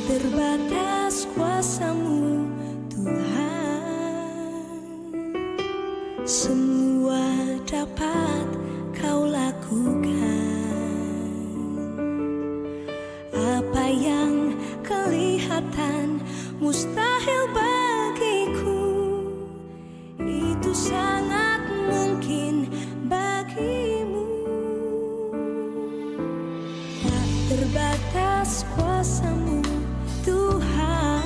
terbatas kuasa-Mu Tuhan, semua dapat Kau lakukan. Apa yang kelihatan mustahil bagiku, itu sangat mungkin bagimu. Tak terbatas kuasa-Mu Tuhan,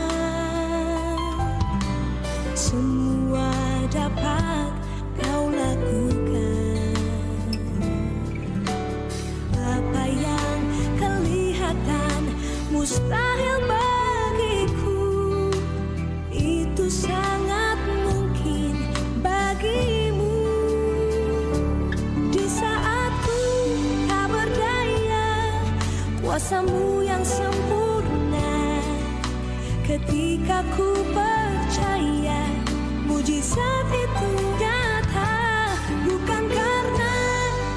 semua dapat Kau lakukan. Apa yang kelihatan mustahil bagiku, itu sangat mungkin bagimu. Di saat ku tak berdaya, kuasa-Mu yang sempurna. Ketika ku percaya, mujizat itu nyata. Bukan karena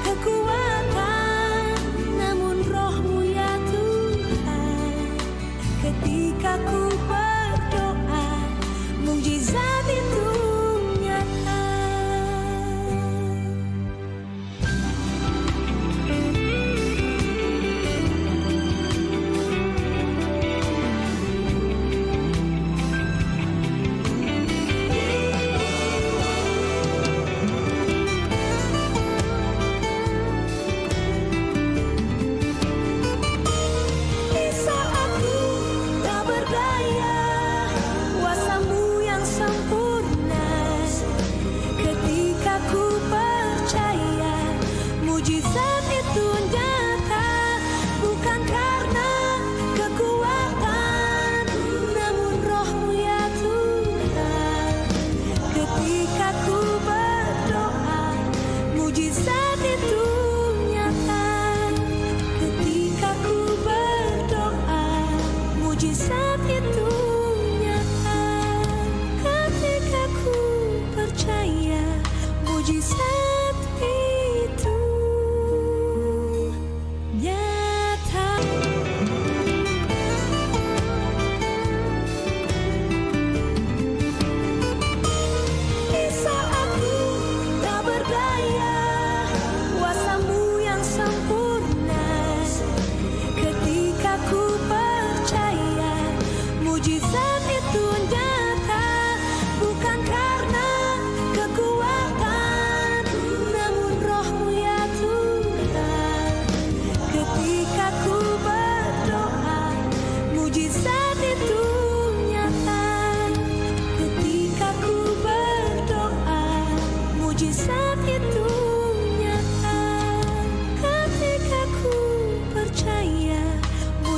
kekuatan, namun Roh-Mu ya Tuhan. Ketika ku berdoa, mujizat itu nyata.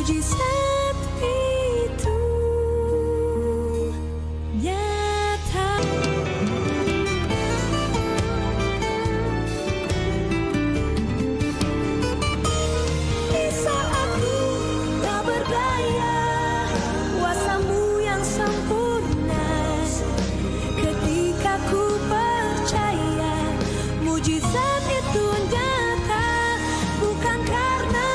mujizat itu nyata. Di saat ku tak berdaya, kuasa-Mu yang sempurna. Ketika ku percaya, mujizat itu nyata. Bukan karena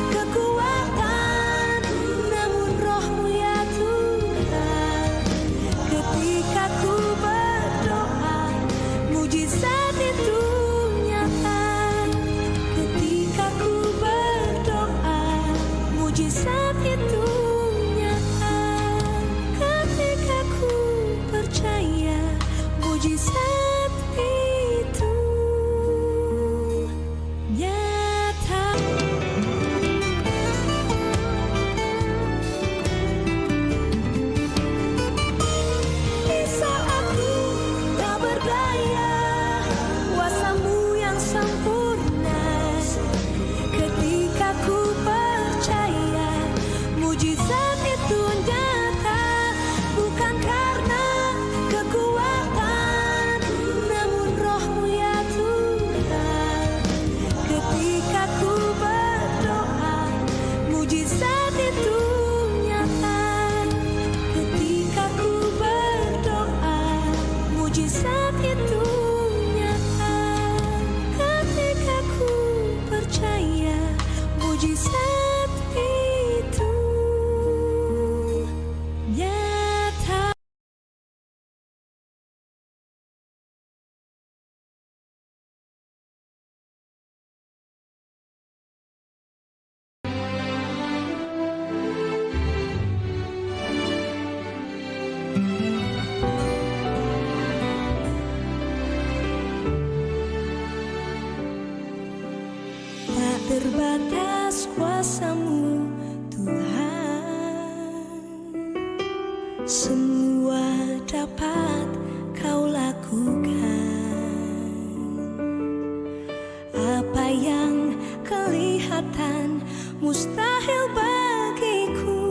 kekuatan, namun Roh-Mu ya Tuhan. Ketika ku berdoa, mujizat itu nyata. Ketika ku berdoa, mujizat itu nyata. Ketika ku percaya, mujizat itu nyata. Di saat ku tak berdaya, kuasa-Mu yang sempurna. Ketika ku percaya, mujizat itu nyata. Bukan karena kekuatan, namun Roh-Mu ya Tuhan. Ketika ku berdoa, mujizat itu nyata. Ketika ku berdoa, mujizat itu nyata. Ketika ku percaya, mujizat itu nyata. Tak terbatas kuasa-Mu Tuhan, semua dapat Kau lakukan. Apa yang kelihatan mustahil bagiku,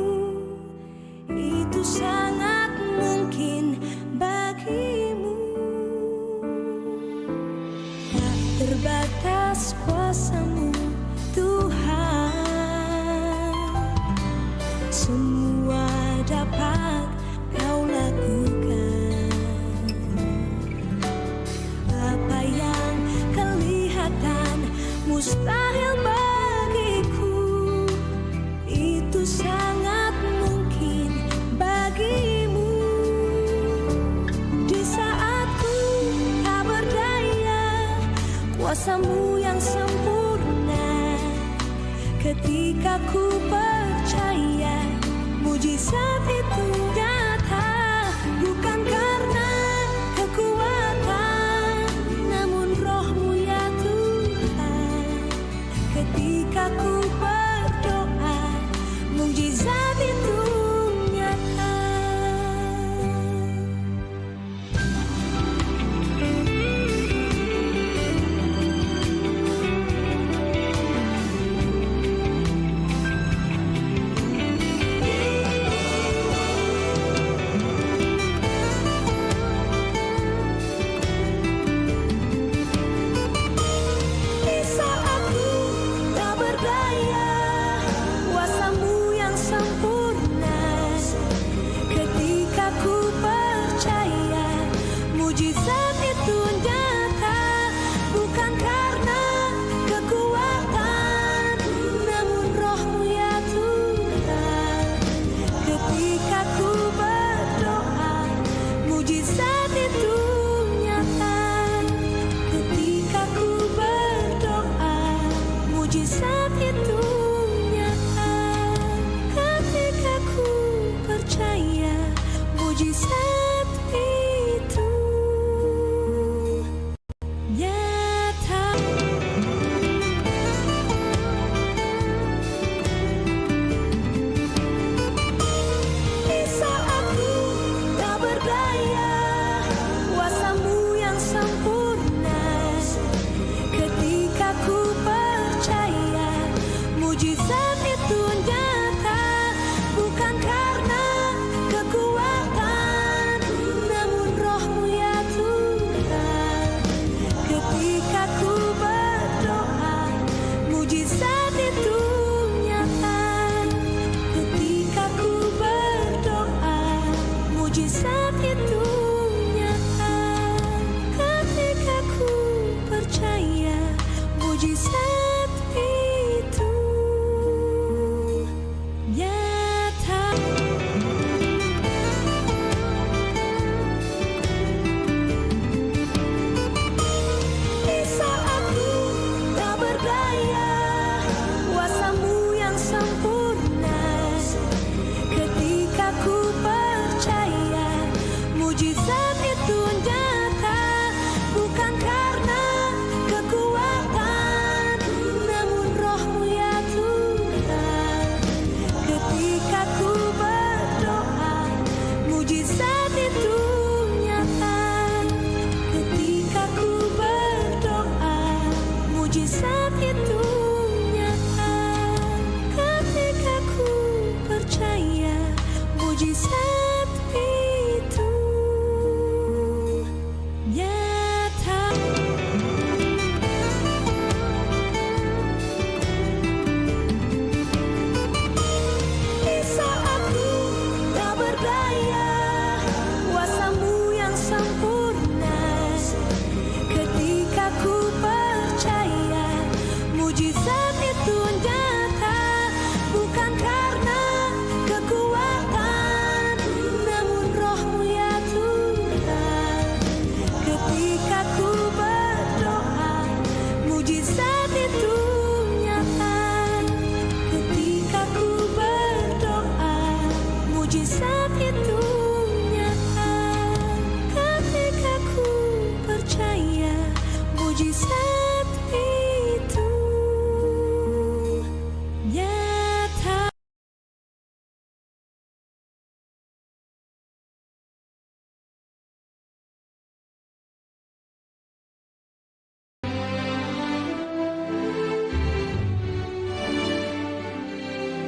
itu sangat mungkin bagimu. Tak terbatas kuasa-Mu Tuhan, semua dapat Kau lakukan. Apa yang kelihatan mustahil bagiku, itu sangat mungkin bagimu. Di saat ku tak berdaya, kuasa-Mu yang sempurna. Ketika ku percaya, mujizat itu nyata. Bukan karena kekuatan, namun Roh-Mu ya Tuhan. Ketika ku berdoa, mujizat itu nyata.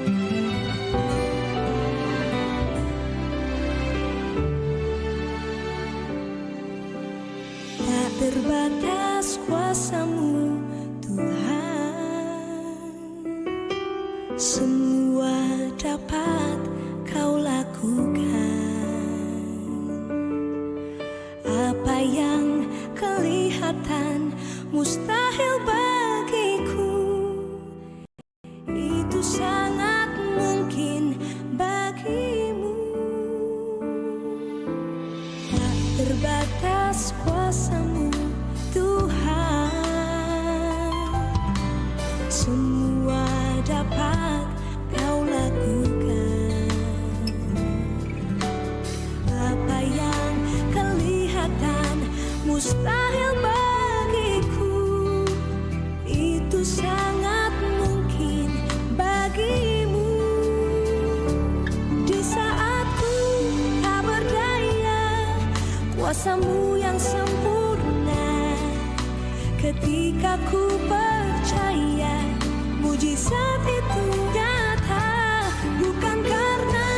Tak terbatas kuasa-Mu Tuhan, semua dapat Kau lakukan. Apa yang kelihatan mustahil bagiku, itu sangat mungkin bagimu. Tak terbatas kuasa-Mu Tuhan, semua dapat Kau lakukan. Apa yang kelihatan mustahil bagiku, itu sangat mungkin bagimu. Di saat ku tak berdaya, kuasa-Mu yang sempurna. Ketika ku percaya, mujizat itu nyata. Bukan karena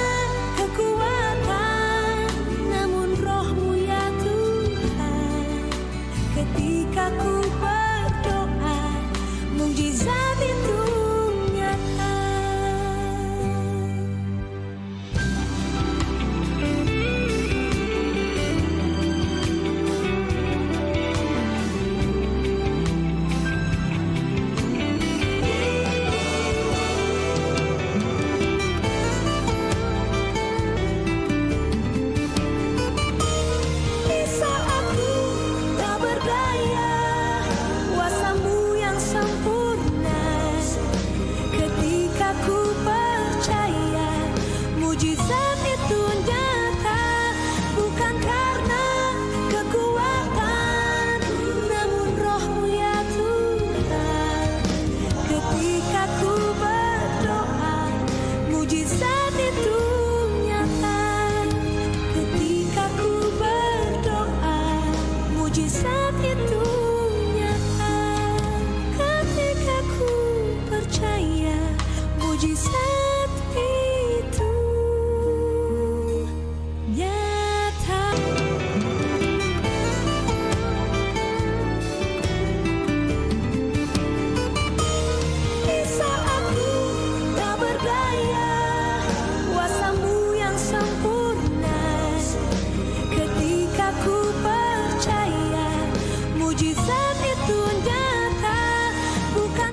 kekuatan, namun Roh-Mu ya Tuhan. Ketika ku berdoa, mujizat itu nyata. Di saat ku tak berdaya, kuasa-Mu yang sempurna. Ketika ku percaya, mujizat itu nyata. Bukan karena kekuatan, namun Roh-Mu ya Tuhan. Ketika ku berdoa, mujizat itu nyata. Ketika ku berdoa, mujizat itu nyata. Ketika ku percaya, mujizat itu nyata. Di saat ku tak berdaya, kuasa-Mu yang sempurna. Ketika ku percaya, mujizat itu nyata. Bukan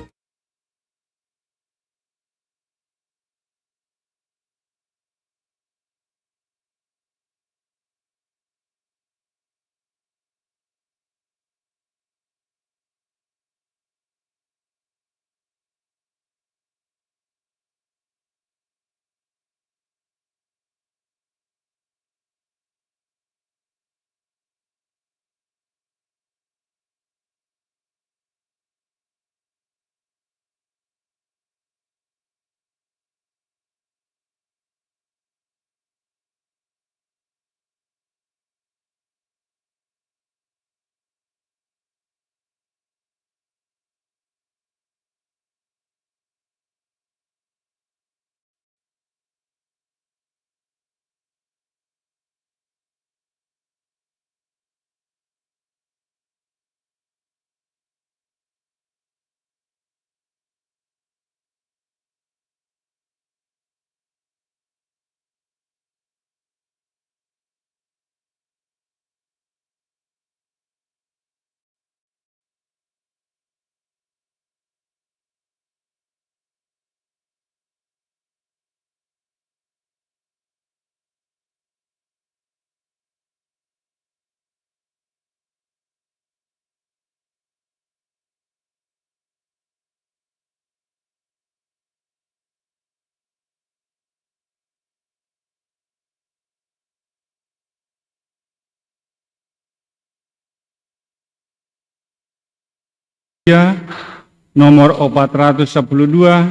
nomor 412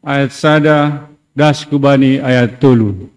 ayat sada das kubani ayat telu.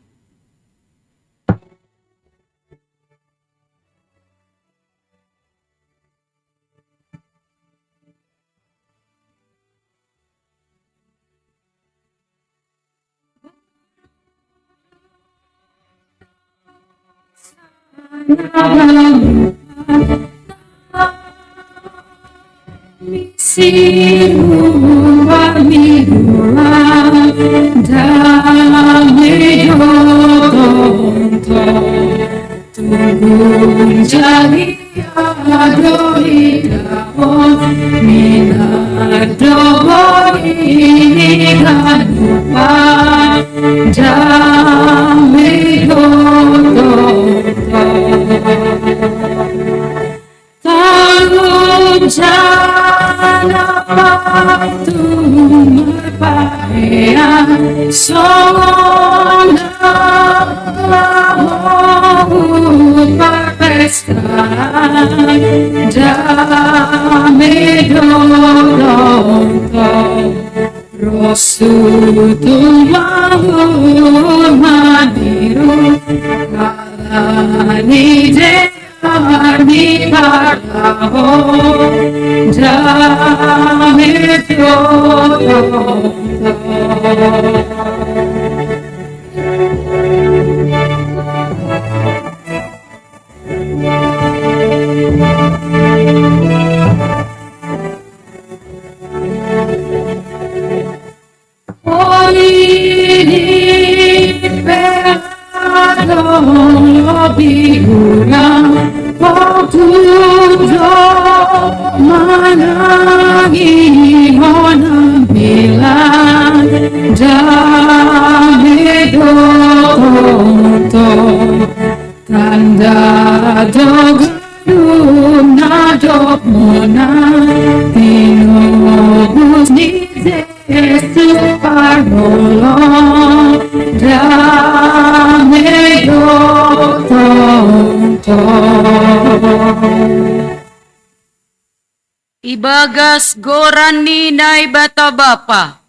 Ibagas gorani nai bata bapa,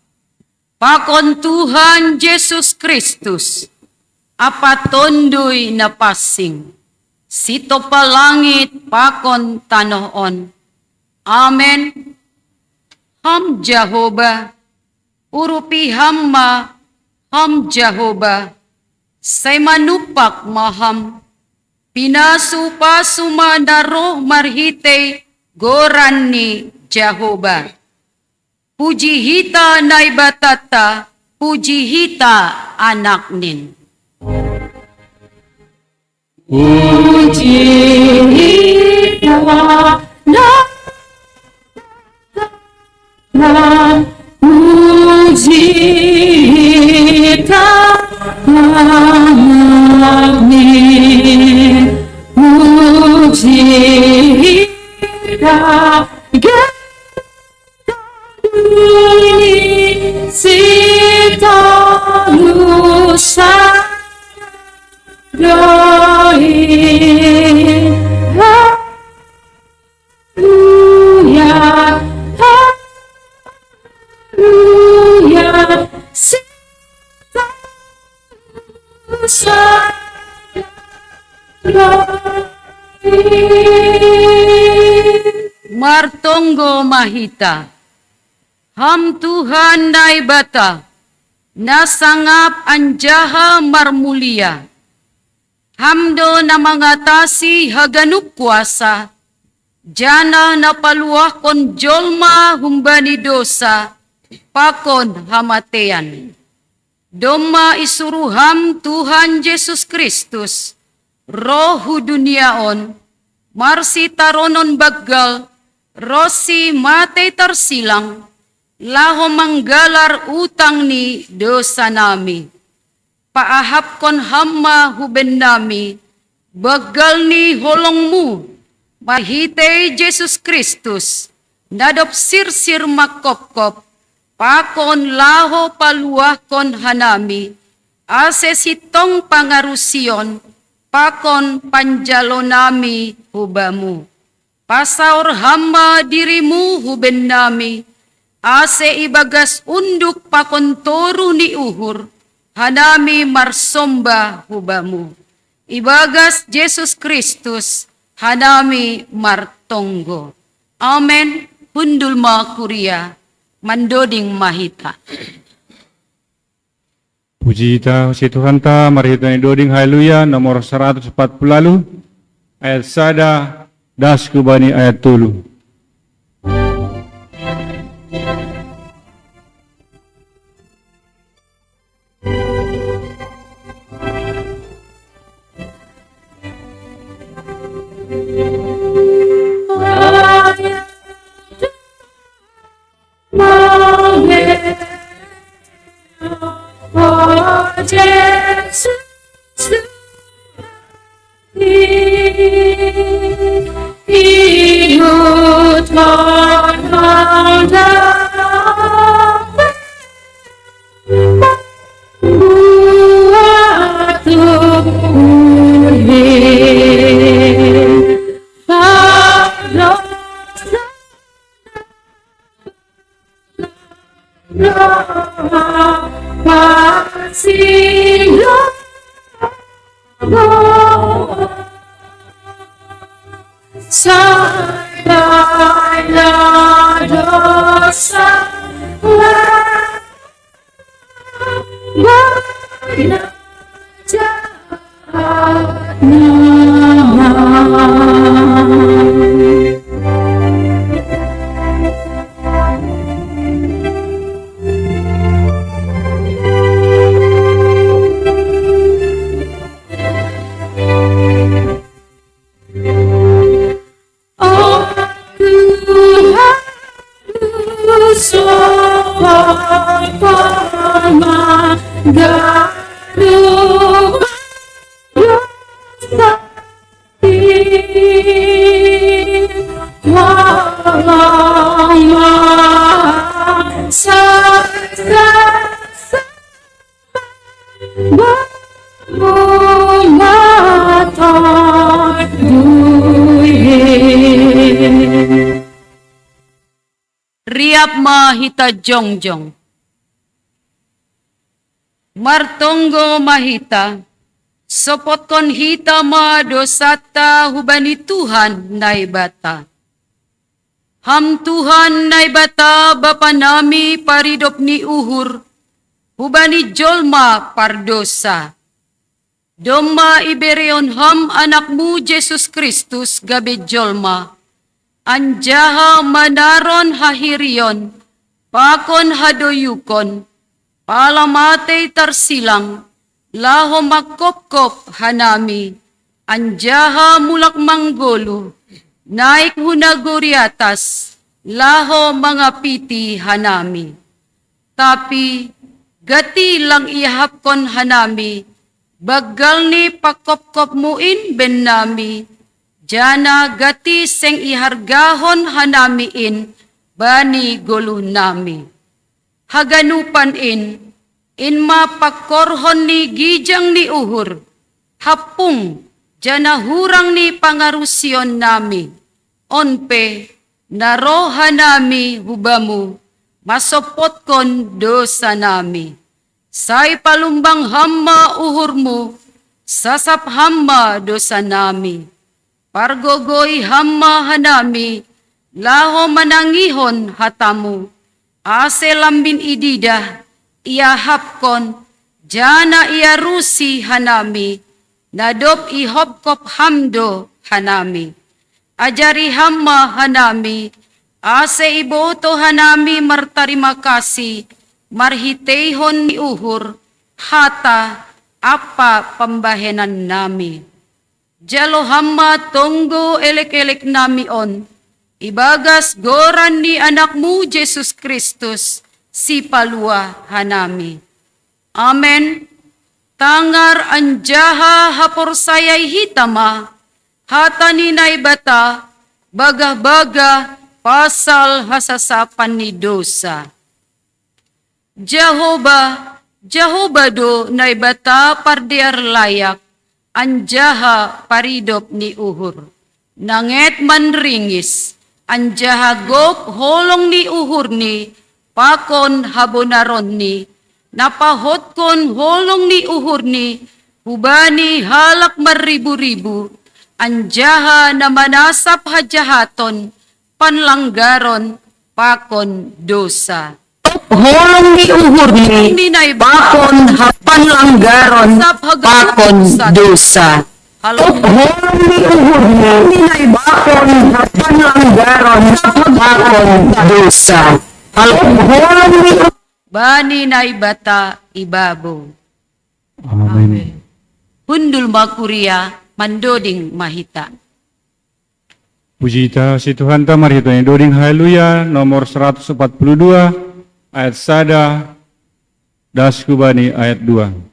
pakon Tuhan Yesus Kristus, apa tondoi na pasing, sito palangit pakon tanoon. Amen. Ham Jehovah, urupi hamma, ham Jehovah, say manupak maham, pinasupa sumana roh marhite, goran ni Jehovah. Puji hita nai batata, puji hita anak nin. Puji hita puji hita anak nin. Puji hita sita lusa doi. Hallelujah, hallelujah, sita lusa doi. Martonggo mahita, ham Tuhan nai bata, nasangap anjaha marmulia, hamdo na mangatasi haganuk kuasa, jana na paluah kon jolma humbani dosa, pakon hamatean. Doma isuruham Tuhan Yesus Kristus, rohu duniaon, marsi taronon baggal, rosi mate tersilang, laho manggalar utang ni dosa nami. Paahap kon hamma huben nami, baggal ni holongmu, mahite Yesus Kristus, nadop sirsir makopkop, pakon laho paluah kon hanami, ase sitong pangarusion, pakon panjalo nami hubamu. Pasaur hamba dirimu huben nami, ase ibagas unduk pakon toru ni uhur, hanami marsomba hubamu. Ibagas Yesus Kristus, hanami martonggo. Amen. Hundulma kuria, mandoding mahita. Puji ta si Tuhan ta, mari kita doding haleluya nomor 140 lalu. ayat sada das kubani ayat tolu. Riap mahita jongjong. Martonggo mahita, sopot kon hita ma dosata hubani Tuhan naibata. Ham Tuhan naibata Bapa nami paridop ni uhur, hubani jolma pardosa. Doma iberion ham anakmu Jesus Kristus gabe jolma. Anjaha manaron hahirion, pakon hadoyukon, palamate tarsilang, laho makopkop hanami, anjaha mulak manggolo, naik hunaguri atas, laho mga piti hanami. Tapi gati lang ihapkon hanami, bagal ni pakopkop muin ben nami, jana gati seng ihargahon hanamiin, bani golo nami. Haganupan in mapakorhon ni gijang ni uhur, hapung, jana hurang ni pangarusyon nami. Onpe, naroha nami hubamu, masopot kon dosa nami. Say palumbang hamma uhurmu, sasap hamma dosa nami. Pargogoy hamma hanami, laho manangihon hatamu. Ase lambin idida, ia hapkon, jana ia rusi hanami. Nadop ihopkop hamdo hanami. Ajari hamma hanami, ase iboto hanami martarima kasih. Marhitehon ni uhur, hata apa pembahenan nami. Jalo hamma tonggo elek-elek nami on, ibagas goran ni anakmu Jesus Kristus, si palua hanami. Amen. Tangar anjaha hapor sayay hitama, hata ni naibata, bagah-bagah pasal hasasapan ni dosa. Jehovah do naibata pardiar layak, anjaha paridop ni uhur. Nanget manringis, anjaha gop holong ni uhur ni, pakon habonaron ni, napahot kon holong ni uhur ni, hubani halak maribu-ribu, anjaha na manasap hajahaton, panlanggaron, pakon dosa. Holong ni uhur ni, pakon panlanggaron, pakon dosa. Halong Holong ni uhurnya nilay bakon at panlanggaran sa paghakon dosa. Holong ni bani na ibata ibabo. Amin. Hundul makuria mandoding mahita. Puji si Tuhan tamar hito yang doding haleluya nomor 142 ayat sada das kubani ayat 2.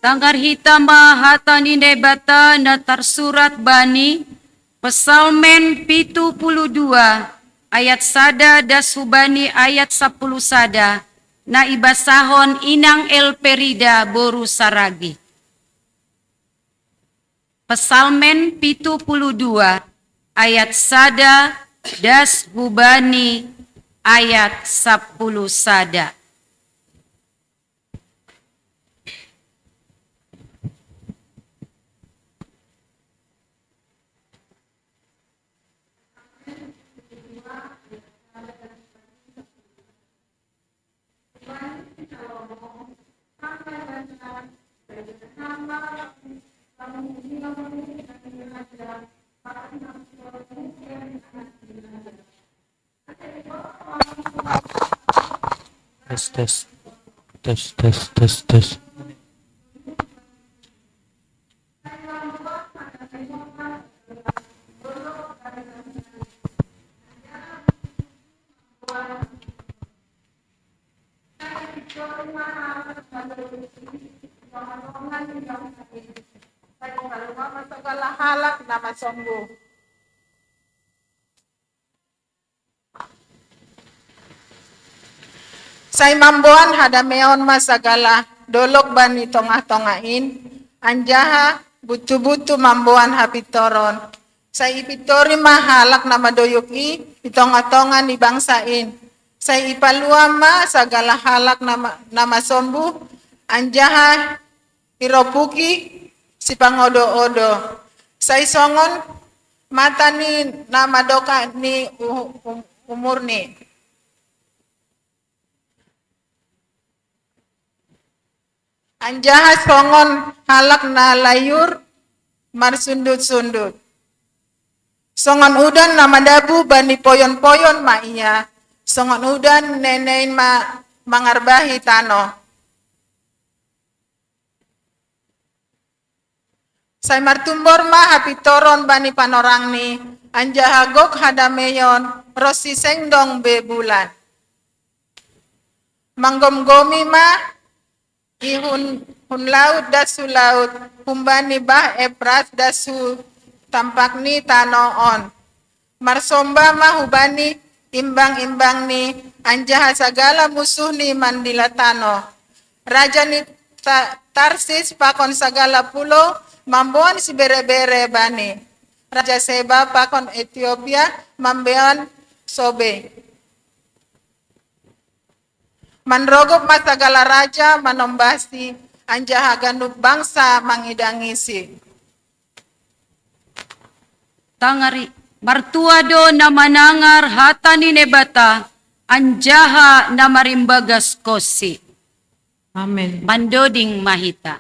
Tangkar hitam mahata ni nebata na tersurat bani Pesalmen 72 ayat sada das hubani ayat 10 sada na ibasahon inang elperida boru saragi. Pesalmen 72 ayat sada das hubani ayat 10 sada. Tes. Segala halak nama songgo. Say mamboan hada meon masagala dolok bani tongah-tongahin, anjaha butu-butu mamboan hapitoron. Sai ipitori mahalak nama doyok i tongah-tongan ni bangsain. Sai ipalua ma sagala halak nama sombu, anjaha iropuki si pangodo-odo. Sai songon mata ni nama doka ni umur ni. Anjaha songon halak na layur marsundut-sundut. Songon udan nama dabu bani poyon-poyon ma iya. Songon udan nenein ma mangarbahi tano. Sai martumbor ma hapitoron bani panorang ni. Anjaha gok hadameyon rosi sengdong be bulan. Manggom-gomi ma ihun laut dasu laut humbani bah epras dasu tampak ni tanoon marsomba mah hubani imbang-imbang ni anjaha sagala musuh ni mandila tano raja ni Tarsis pakon sagala pulau mamboan si bere-bere bani raja Seba pakon Ethiopia mambean sobe manrogop masagala raja manombasi anjaha ganuk bangsa mangidangisi. Tangari martuado na manangar hata ni nebata anjaha na marimbagas kosi. Amen. Mandoding mahita.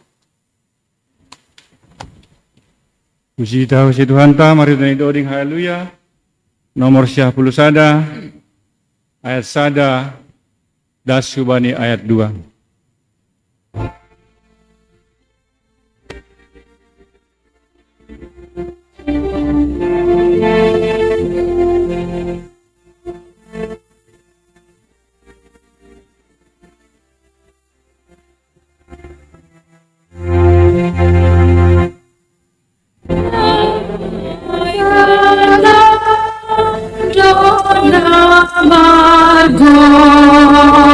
Puji Tuhan ta mari doni doding haleluya. Nomor 10 sada ayat sada dasu bani ayat 2.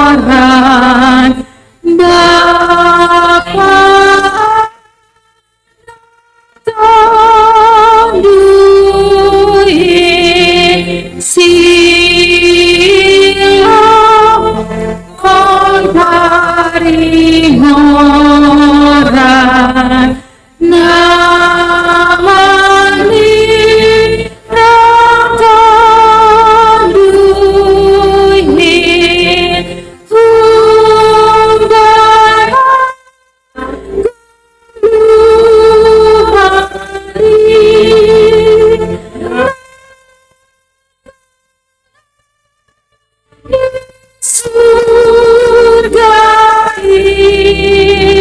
Margoran Bapa Tandui Sila Konparingoran Namani surga ini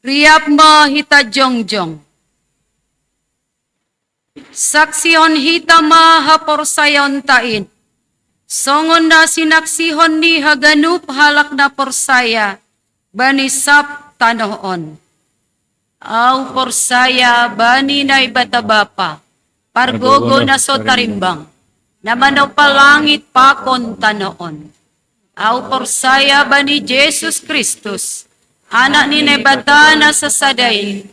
Riap mo hita jongjong. Saksion hita ma haporsayon tain. Songon na sinaksihon ni haganup halak na porsaya. Bani sap tanoon. Au porsaya bani na ibatabapa. Pargogo na so tarimbang. Namanaw palangit pakon tanoon. Au porsaya bani Jesus Kristus. Anak ni nebata na sasadain.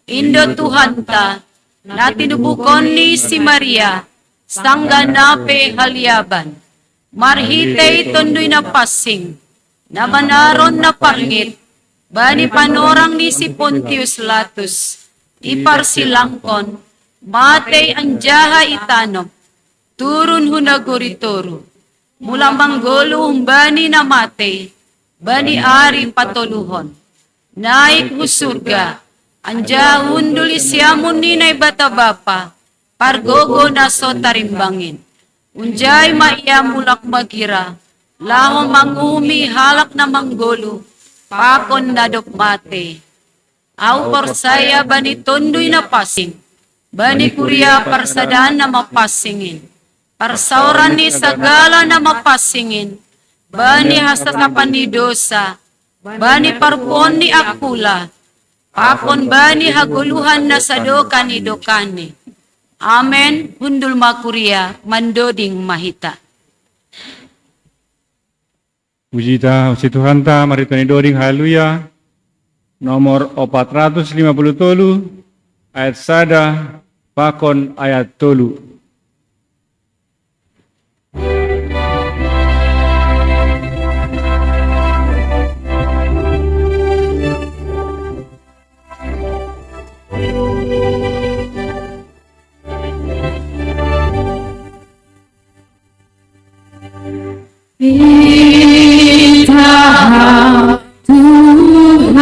Indo Tuhan ta. Na tinubukon ni si Maria. Sangga nape halyaban. Marhite tundoy na pasing. Na manaron na pangit. Bani panorang ni si Pontius Latus. Iparsilangkon. Matay anjaha itanong. Turun hunagurituro. Mula manggolo bani na matay. Bani ari patuluhon. Naik husurga. Anja unduli siyamun ni na batabapa. Pargogo na so tarimbangin. Unjay maiya mulak magira. Laho mangumi halak na manggolo. Pakon na dokmate. Au porsaya bani tundoy na pasing. Bani kurya parsadaan na mapasingin. Parsauran ni sagala na mapasingin. Bani hasasapan ni dosa. Bani parpon ni akula. Pakon bani haguluhan na sadokan ni dokani. Amen. Hundul makuria mandoding mahita. Puji Tuhan ta, mari Tuhan doring haleluya. Nomor 453 ayat sada pakon ayat tolu. Kita Tuhan,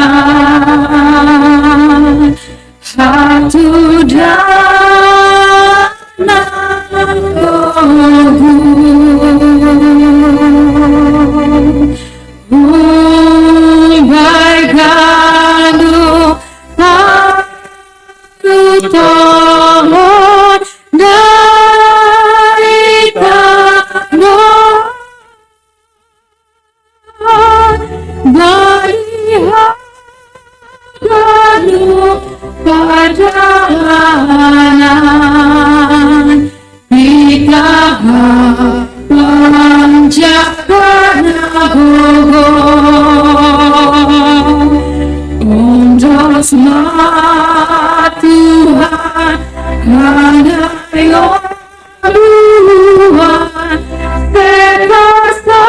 satu dana baikkan Tuhan dari tanah berikan perjalanan kita panjatkan gogo untuk semangat Tuhan hanya yang Tuhan sekasa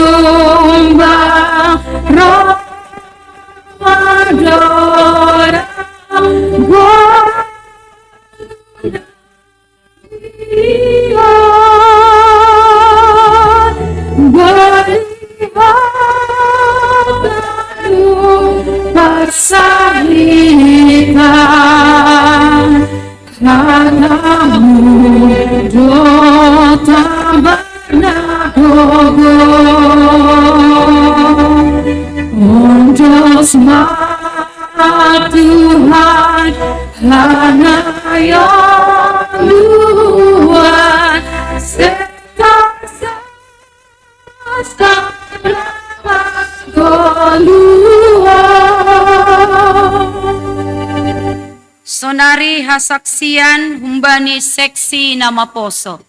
gelombang Ramadan persahikan katamu dota bernagogo untuk semangat Tuhan hanya yang luar sekasa Sonari hasaksian humbani seksi nama poso.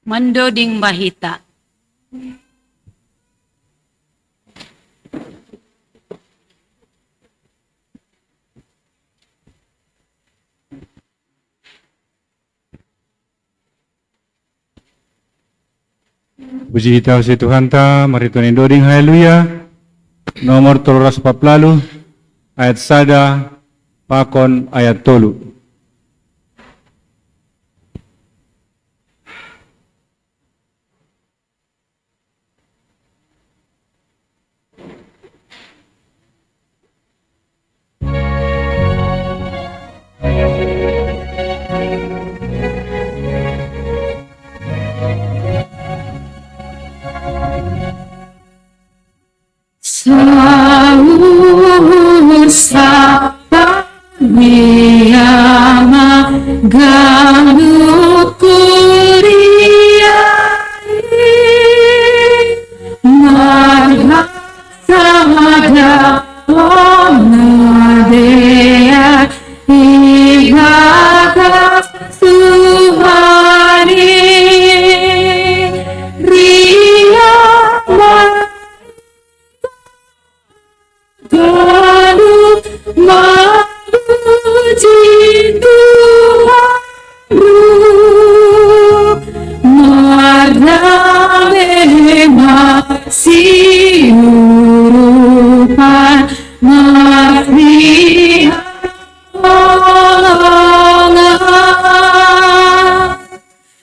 Mendoding bahita. Puji hita si Tuhan ta, mari Tuhan doding haleluya. Nomor 340 ayat sada pakon ayat tolu. Sahur sapa niyama ganu kuriai marhasada onadea ibadah Tuhani riyama Lalu memuji Tuhanmu, meramai masih urupan melihat pertolongan.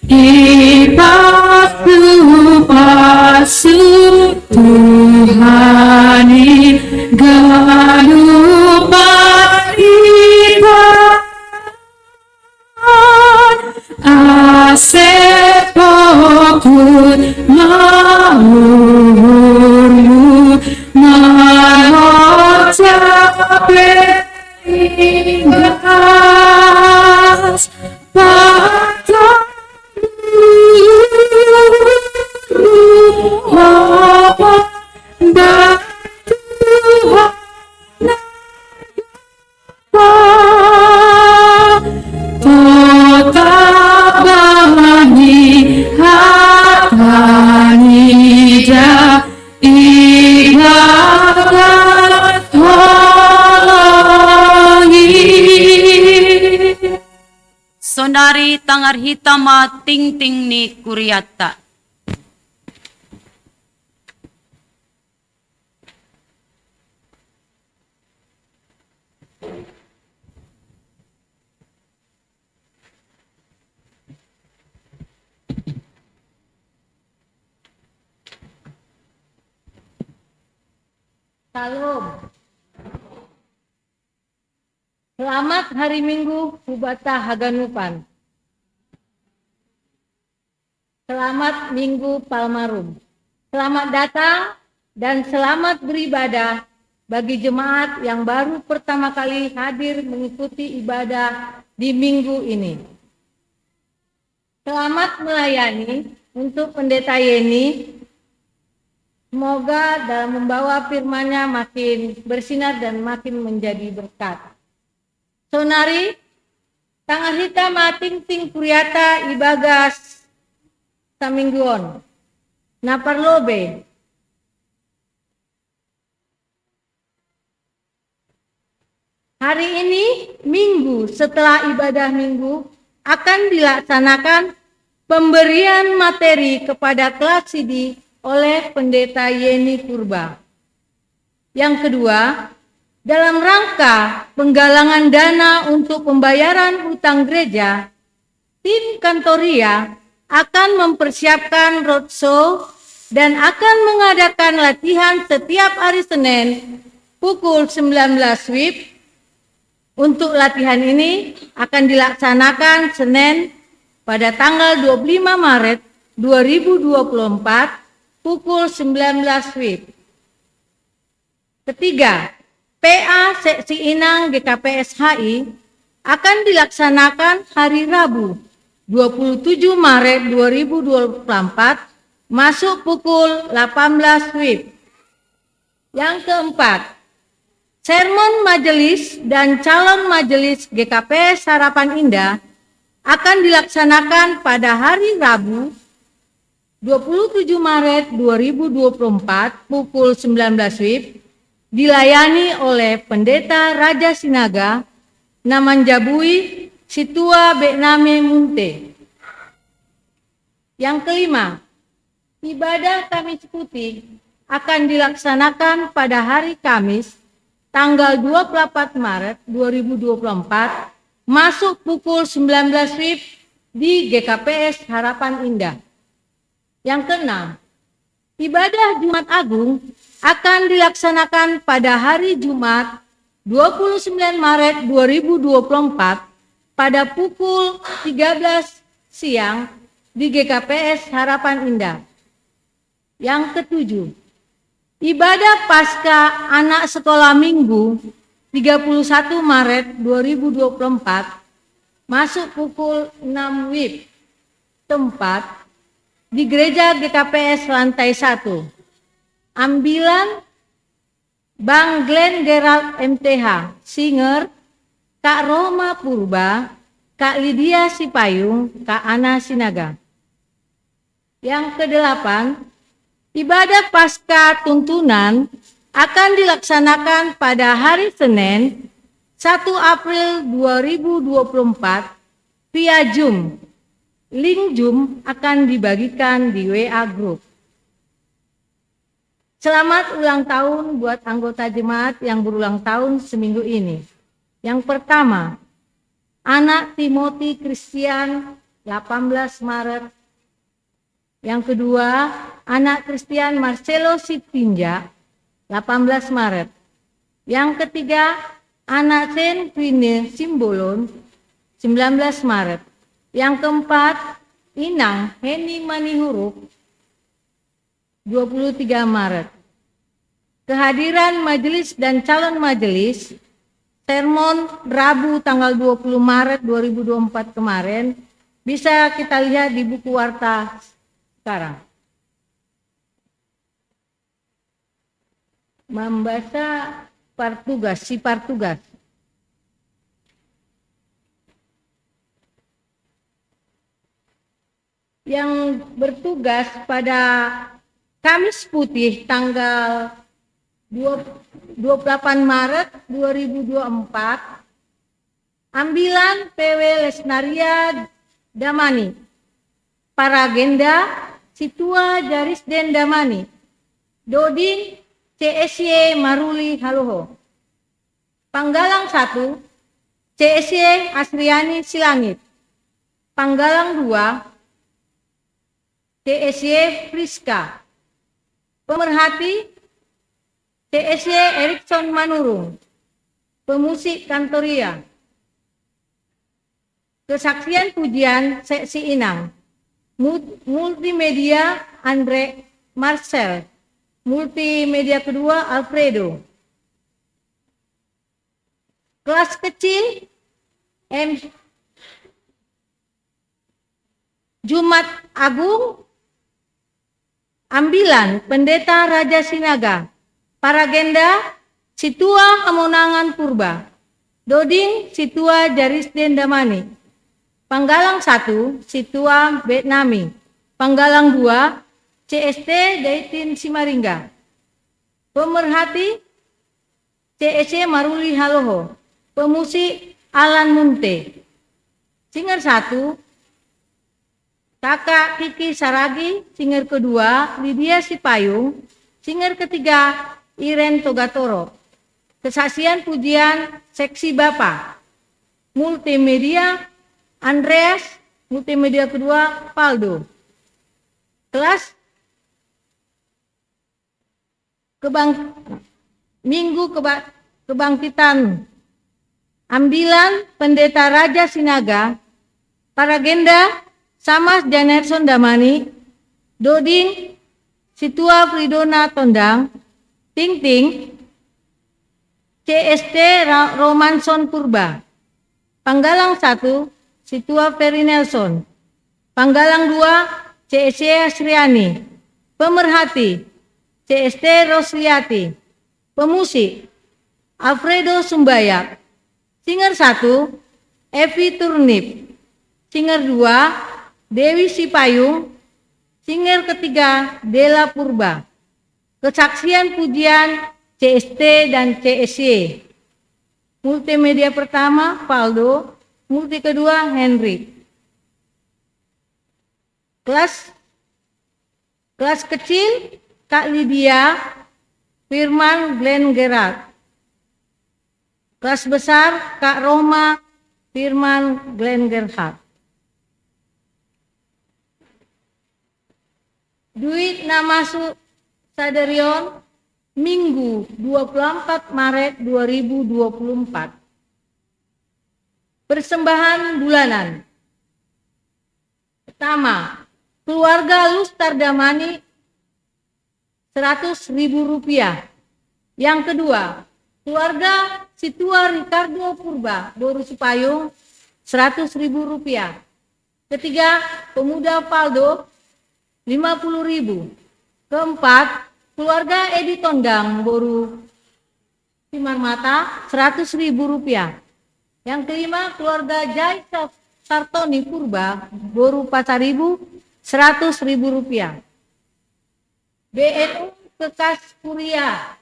Ibadah pasu Tuhani ganupan ibadah asepokun maurmu mengucap ingas Sonari tangar hitama ting ting ni kuriata. Salam. Selamat hari Minggu Hubata Haganupan. Selamat Minggu Palmarum. Selamat datang dan selamat beribadah bagi jemaat yang baru pertama kali hadir mengikuti ibadah di minggu ini. Selamat melayani untuk Pendeta Yeni. Semoga dalam membawa firman-Nya makin bersinar dan makin menjadi berkat. Sonari, tangan hitam mating ting kuriata ibagas samingguon. Naparlobe. Hari ini, minggu setelah ibadah minggu, akan dilaksanakan pemberian materi kepada kelas CD oleh Pendeta Yeni Purba. Yang kedua, dalam rangka penggalangan dana untuk pembayaran hutang gereja, tim Kantoria akan mempersiapkan roadshow dan akan mengadakan latihan setiap hari Senin pukul 19 WIB. Untuk latihan ini akan dilaksanakan Senin pada tanggal 25 Maret 2024 pukul 19 WIB. Ketiga, PA Seksi Inang GKPS HI akan dilaksanakan hari Rabu 27 Maret 2024 masuk pukul 18 WIB. Yang keempat, sermon majelis dan calon majelis GKP Harapan Indah akan dilaksanakan pada hari Rabu 27 Maret 2024 pukul 19 WIB, dilayani oleh Pendeta Raja Sinaga Namanjabui Situa Bekname Munte. Yang kelima, ibadah Kamis Putih akan dilaksanakan pada hari Kamis tanggal 24 Maret 2024 masuk pukul 19 WIB di GKPS Harapan Indah. Yang keenam, ibadah Jumat Agung akan dilaksanakan pada hari Jumat 29 Maret 2024 pada pukul 13 siang di GKPS Harapan Indah. Yang ketujuh, ibadah Paskah Anak Sekolah Minggu 31 Maret 2024 masuk pukul 6 WIB, tempat di Gereja GKPS lantai 1. Ambilan Bang Glenn Gerald MTH, Singer, Kak Roma Purba, Kak Lydia Sipayung, Kak Ana Sinaga. Yang kedelapan, ibadah Paskah Tuntunan akan dilaksanakan pada hari Senin 1 April 2024 via Zoom. Link Zoom akan dibagikan di WA Group. Selamat ulang tahun buat anggota jemaat yang berulang tahun seminggu ini. Yang pertama, anak Timothy Christian 18 Maret. Yang kedua, anak Christian Marcelo Sitinja 18 Maret. Yang ketiga, anak Saint Queen Simbolon 19 Maret. Yang keempat, Inang Heni Manihuruk 23 Maret. Kehadiran majelis dan calon majelis sermon Rabu tanggal 20 Maret 2024 kemarin bisa kita lihat di buku warta sekarang. Membaca partugas, si partugas. Yang bertugas pada Kamis Putih tanggal 28 Maret 2024, ambilan PW Lesnaria Damani, Paragenda Situa Jarisden Damani, Doding CSY Maruli Haloho. Panggalang 1, CSY Asriani Silangit. Panggalang 2, CSY Friska. Pemerhati CSY Erikson Manurung. Pemusik Kantoria. Kesaksian pujian Seksi Inang. Multimedia Andre Marcel. Multimedia kedua Alfredo. Kelas kecil Jumat Agung, ambilan Pendeta Raja Sinaga, Paragenda Situa Hamonangan Purba, Doding Situa Jarisden Damani. Panggalang 1, Situa Betnami. Panggalang 2, CST Daitin Simaringga. Pemerhati CSY Maruli Haloho. Pemusik Alan Munte. Singer 1, Kakak Kiki Saragi. Singer kedua Lydia Sipayung. Singer ketiga Iren Togatoro. Kesaksian pujian Seksi Bapak. Multimedia Andreas. Multimedia kedua Paldo. Kelas Minggu Kebangkitan, ambilan Pendeta Raja Sinaga, Paragenda Samas Janerson Damani, Doding Situa Fridona Tondang, Ting Ting CST Romanson Purba. Panggalang 1, Situa Ferry Nelson. Panggalang 2, CSC Asriani. Pemerhati, CST Rosliati. Pemusik, Alfredo Sumbayak. Singer 1, Evi Turnip. Singer 2, Dewi Sipayung. Singer ketiga, Dela Purba. Kesaksian pujian CST dan CSY. Multimedia pertama, Faldo. Multi kedua, Henry. Kelas kecil, Kak Lydia, Firman, Glenn Gerard. Kelas besar, Kak Roma, Firman, Glenn Gerhard. Duit Namasu Sadarion, Minggu 24 Maret 2024. Persembahan bulanan. Pertama, keluarga Lustardamani 100.000 rupiah. Yang kedua, keluarga Situa Ricardo Purba, Boru Supayung 100.000 rupiah. Ketiga, pemuda Faldo 50.000. Keempat, keluarga Edi Tondang, Boru Simarmata 100.000 rupiah. Yang kelima, keluarga Jai Sartoni Purba, Boru Pasaribu 100.000 rupiah. BNU Kekas Kuria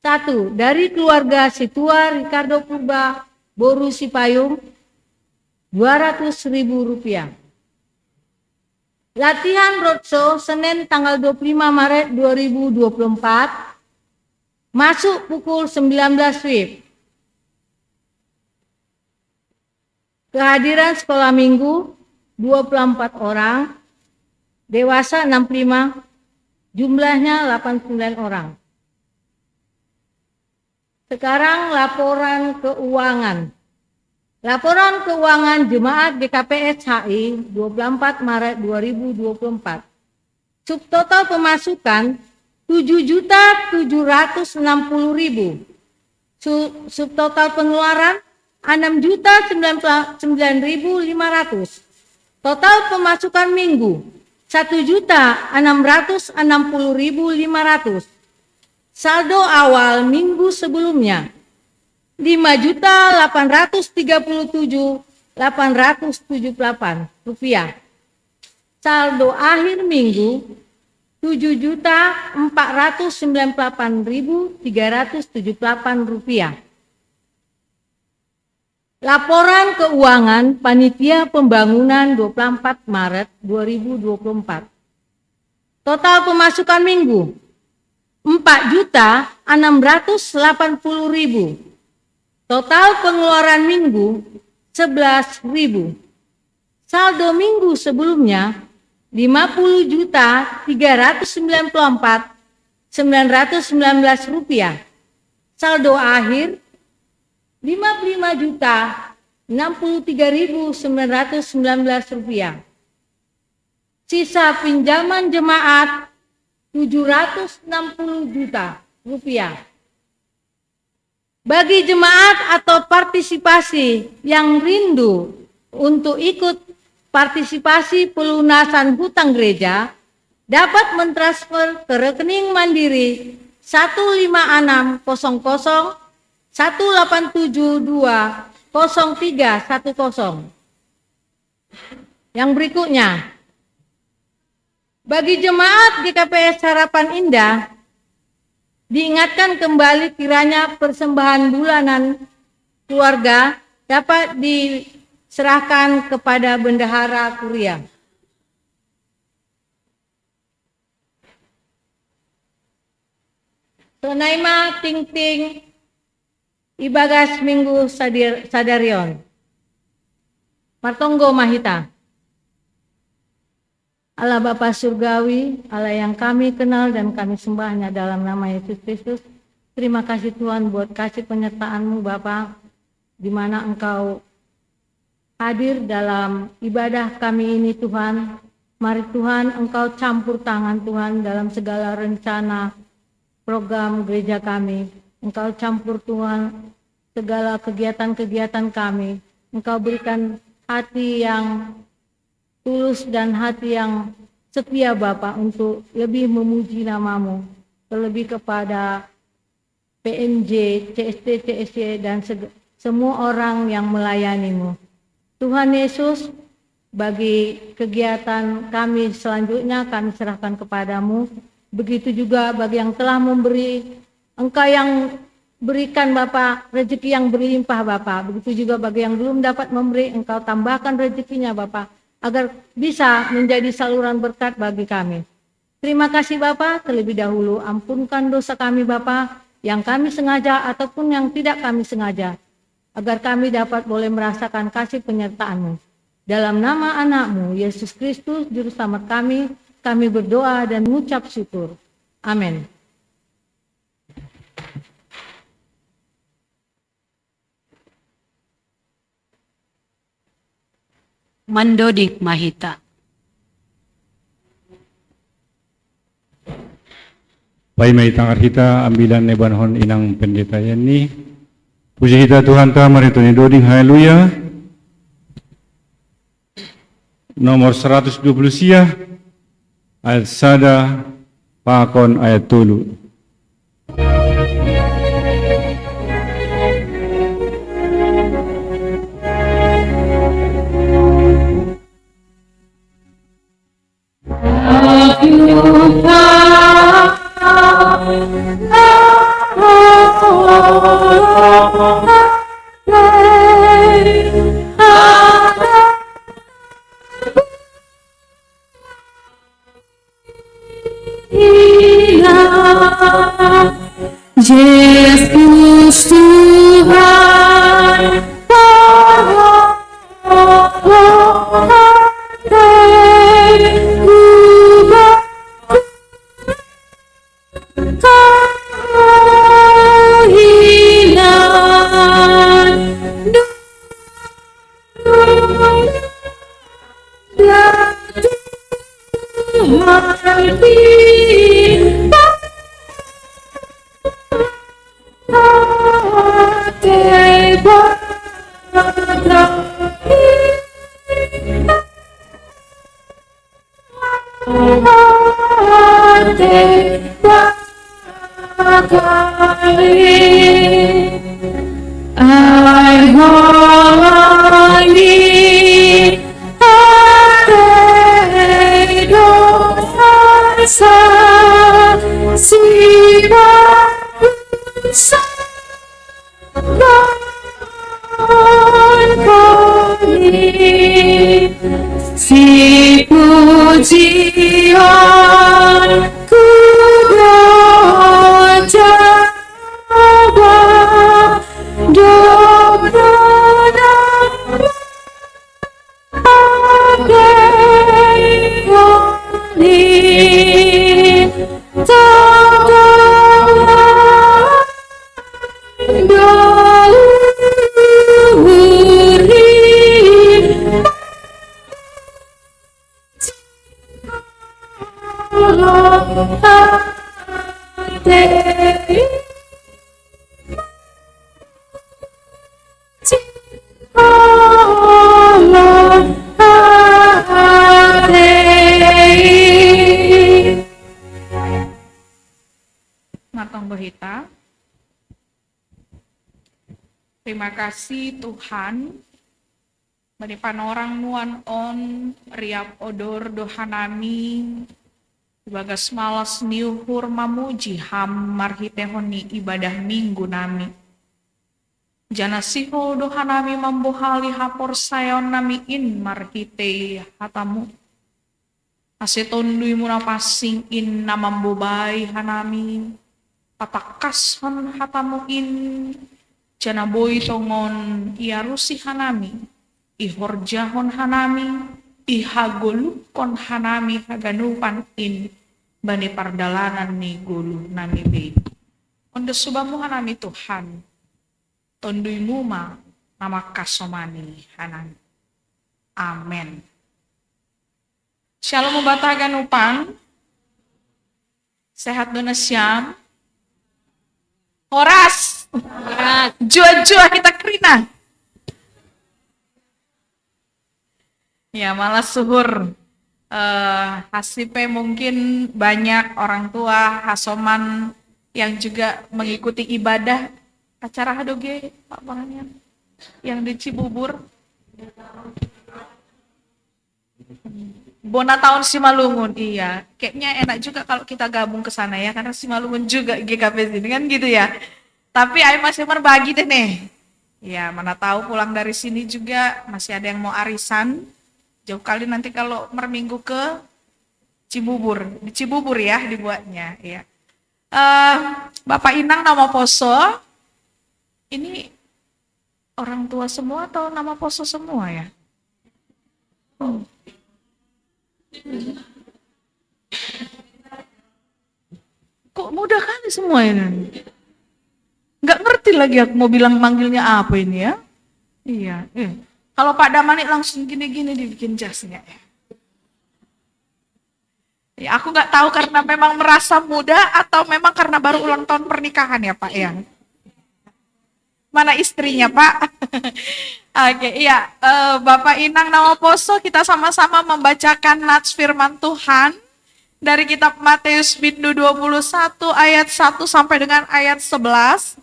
1, dari keluarga Situa Ricardo Purba, Boru Sipayung 200.000 rupiah. Latihan roadshow Senin tanggal 25 Maret 2024. Masuk pukul 19 WIB. Kehadiran sekolah minggu 24 orang. Dewasa 65. Jumlahnya 89 orang. Sekarang laporan keuangan. Laporan keuangan Jemaat GKPS HI 24 Maret 2024. Subtotal pemasukan 7.760.000. Subtotal pengeluaran 6.099.500. Total pemasukan minggu 1.660.500. Saldo awal minggu sebelumnya 5.837.878 rupiah. Saldo akhir minggu 7.498.378 rupiah. Laporan keuangan Panitia Pembangunan 24 Maret 2024. Total pemasukan minggu 4.680.000. Total pengeluaran minggu 11.000. Saldo minggu sebelumnya 50.394.919 rupiah. Saldo akhir 55.063.919 rupiah. Sisa pinjaman jemaat 760 juta rupiah. Bagi jemaat atau partisipasi yang rindu untuk ikut partisipasi pelunasan hutang gereja, dapat mentransfer ke rekening mandiri 1560018720310. Yang berikutnya, bagi jemaat GKPS Harapan Indah, diingatkan kembali kiranya persembahan bulanan keluarga dapat diserahkan kepada bendahara kuria. Sonaima Ting Ting Ibagas Minggu Sadarion. Martonggo Mahita. Allah Bapa Surgawi, Allah yang kami kenal dan kami sembahnya dalam nama Yesus Kristus. Terima kasih Tuhan buat kasih penyertaan-Mu Bapa, di mana Engkau hadir dalam ibadah kami ini Tuhan. Mari Tuhan Engkau campur tangan Tuhan dalam segala rencana program gereja kami. Engkau campur Tuhan segala kegiatan-kegiatan kami. Engkau berikan hati yang tulus dan hati yang setia Bapa untuk lebih memuji nama-Mu, terlebih kepada PMJ, CST, CSC, dan semua orang yang melayani-Mu. Tuhan Yesus, bagi kegiatan kami selanjutnya kami serahkan kepadamu. Begitu juga bagi yang telah memberi, Engkau yang berikan Bapa rezeki yang berlimpah Bapa. Begitu juga bagi yang belum dapat memberi, Engkau tambahkan rezekinya Bapa, agar bisa menjadi saluran berkat bagi kami. Terima kasih Bapa, terlebih dahulu ampunkan dosa kami Bapa, yang kami sengaja ataupun yang tidak kami sengaja, agar kami dapat boleh merasakan kasih penyertaan-Mu. Dalam nama anak-Mu, Yesus Kristus, Juru Selamat kami berdoa dan mengucap syukur. Amin. Mandodik Mahita. Pai mai tangar kita ambilan nebanhon inang pendeta yani. Puji kita Tuhan ta maritoni doding haleluya. Nomor 120 sia ayat sada pakon ayat tulu. Yesus Tuhan si pujian ku berjaba dobra bagai Matang Bohita. Terima kasih Tuhan. Bani panorang nuan on riap odor dohanami bagas malas niuhur mamuji ham marhitehoni ibadah minggu nami. Jana siho dohanami mambohali hapor sayon nami in marhite hatamu. Asetondui muna pasing in namambobai hanami. Patakas hon hatamu in jana boy tongon iarusi hanami. Ihorjahon hanami, ihagolukon hanami haganupan in bani pardalanan ni gulu nami be. Onda subamu hanami Tuhan, tondui muma nama kasomani hanami. Amen. Shalom bata ganupan, sehat dona syam. Horas, jua-jua kita kerina. Ya, malah suhur. Hasipe mungkin banyak orang tua, hasoman yang juga mengikuti ibadah acara hadoge Pak Banganyan yang di Cibubur. Bona tahun Simalungun, iya. Kayaknya enak juga kalau kita gabung ke sana ya, karena Simalungun juga GKP sini kan gitu ya. Tapi ayo masih berbagi deh nih. Ya, mana tahu pulang dari sini juga masih ada yang mau arisan. Jauh kali nanti kalau merminggu ke Cibubur, di Cibubur ya dibuatnya. Ya. Bapak Inang nama Poso, ini orang tua semua atau nama Poso semua ya? Kok mudah kali semua ini? Nggak ngerti lagi aku mau bilang manggilnya apa ini ya? Iya. Kalau Pak Damani langsung gini-gini dibikin jasnya. Ya, aku nggak tahu karena memang merasa muda atau memang karena baru ulang tahun pernikahan ya Pak ya. Mana istrinya Pak? Oke, iya. Bapak Inang nama Poso, kita sama-sama membacakan nats firman Tuhan dari kitab Matius Bindu 21 ayat 1 sampai dengan ayat 11.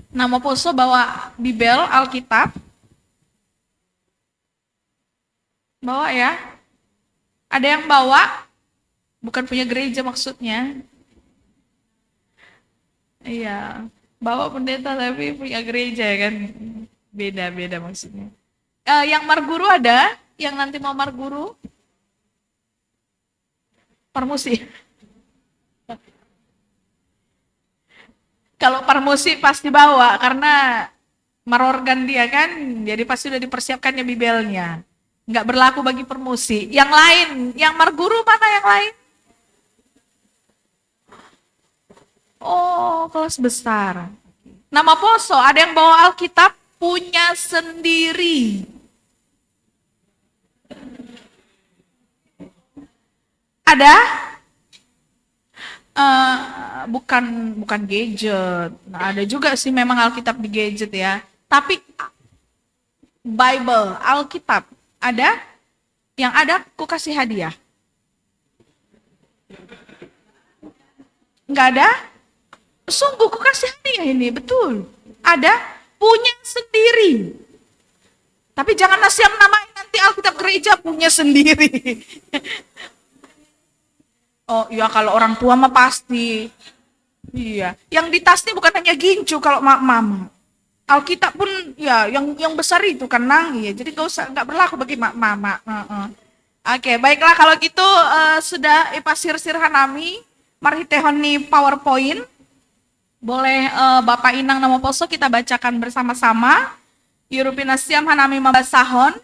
Nama Poso bawa Bibel, Alkitab. Bawa ya. Ada yang bawa? Bukan punya gereja maksudnya. Iya. Bawa pendeta tapi punya gereja kan. Beda-beda maksudnya. Yang marguru ada? Yang nanti mau marguru? Parmusi. Kalau parmusi pasti bawa karena marorgan dia kan, jadi pasti udah dipersiapkannya bibelnya. Nggak berlaku bagi permusi. Yang lain, yang marguru mana yang lain? Oh, kelas besar. Nama Poso, ada yang bawa Alkitab punya sendiri. Ada? Bukan gadget. Nah, ada juga sih memang Alkitab di gadget ya. Tapi Bible, Alkitab, ada? Yang ada aku kasih hadiah. Enggak ada? Sungguh ku kasih hadiah ini, betul. Ada? Punya sendiri. Tapi jangan nasiam namain nanti Alkitab gereja punya sendiri. Oh iya, kalau orang tua mah pasti. Iya, yang di tasnya bukan hanya gincu kalau mama. Alkitab pun ya yang besar itu kan nang ya. Jadi nggak berlaku bagi mama. Oke, baiklah kalau gitu sudah ipasir sirhanami marhitehoni PowerPoint. Boleh Bapak Inang nama Poso kita bacakan bersama-sama. Yurupinasiam hanami mambasahon.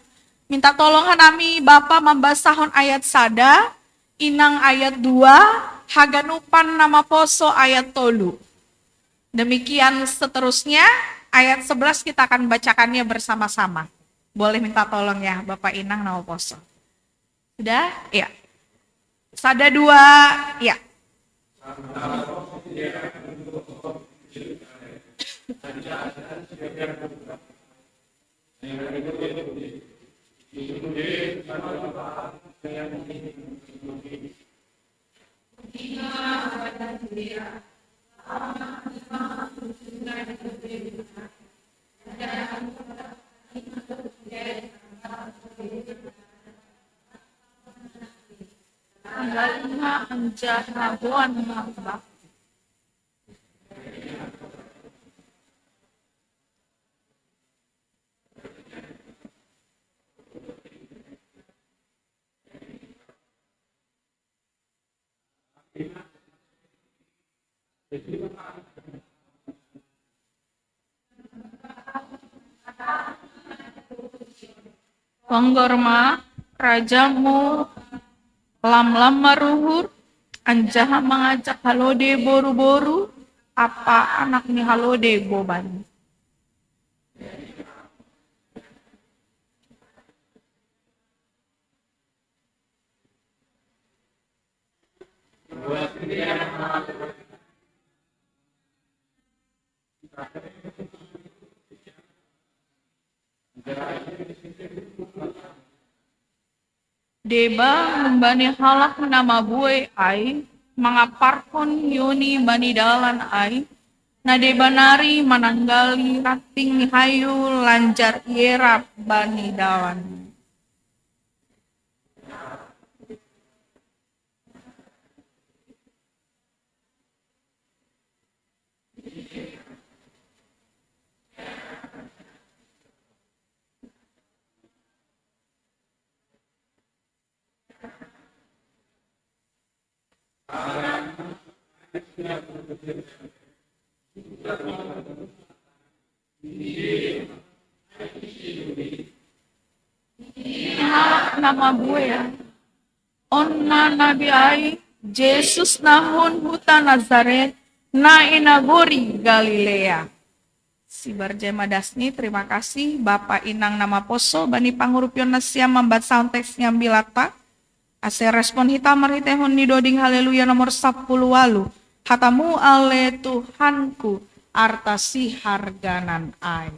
Minta tolong hanami Bapak mambasahon ayat sada. Inang ayat 2, Haganupan nama Poso ayat tolu. Demikian seterusnya, ayat 11 kita akan bacakannya bersama-sama. Boleh minta tolong ya Bapak Inang nama Poso. Sudah? Iya. Sada 2, ya. Tanggalnya anjar rabuan mabak. Wanggorma, rajamu, lam-lam maruhur, anjaha mengajak halode boru-boru, apa anak ni halode boban. Deba membani halak nama buai ai, mangaparkon yoni bani dalan ai, na deba nari mananggali rating hayu lanjar yerap bani dalan. Nama gue ya, onna nabi ai, Yesus nahun huta Nazaret, na inagori Galilea. Si Barjema Dasni, terima kasih. Bapak Inang nama poso, bani pangurupyon nasya membat soundtext nyambilata. Ase respon hitam marhitehon ni doding haleluya nomor 10 walu. Hatamu ale Tuhanku, artasi harganan ai.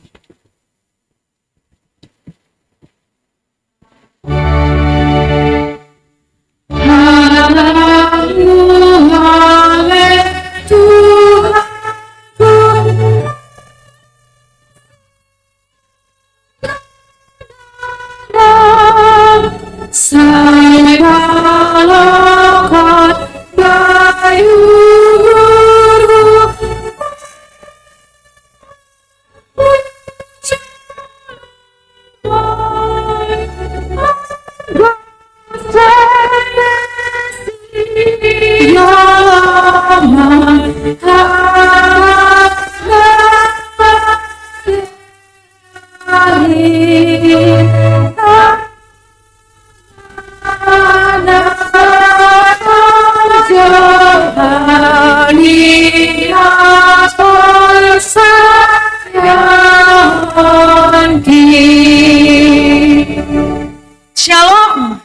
Shalom.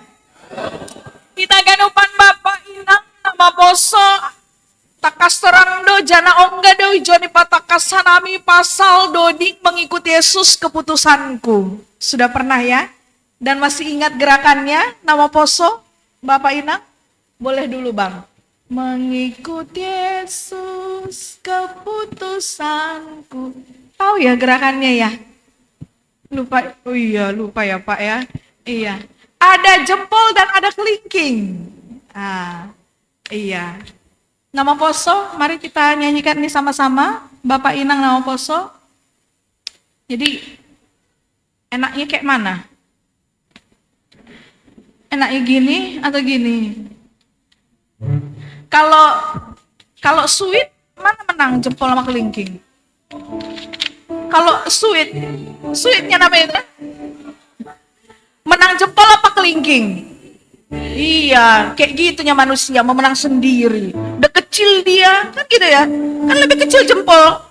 Kita ganupan Bapak Inang nama poso takas terangdo jana ongga do joni patakas sanami pasal doding mengikuti Yesus keputusanku. Sudah pernah ya? Dan masih ingat gerakannya nama poso Bapak Inang? Boleh dulu Bang. Mengikuti Yesus keputusanku. Tahu ya gerakannya ya? Lupa, oh iya lupa ya Pak ya. Iya, ada jempol dan ada kelingking. Iya. Nama poso, mari kita nyanyikan ini sama-sama. Bapak Inang nama poso. Jadi enaknya kayak mana? Enaknya gini atau gini? Kalau sweet mana menang jempol sama kelingking? Kalau sweetnya apa itu? Menang jempol apa kelingking? Iya, kayak gitunya manusia mau menang sendiri. Udah kecil dia, kan gitu ya? Kan lebih kecil jempol.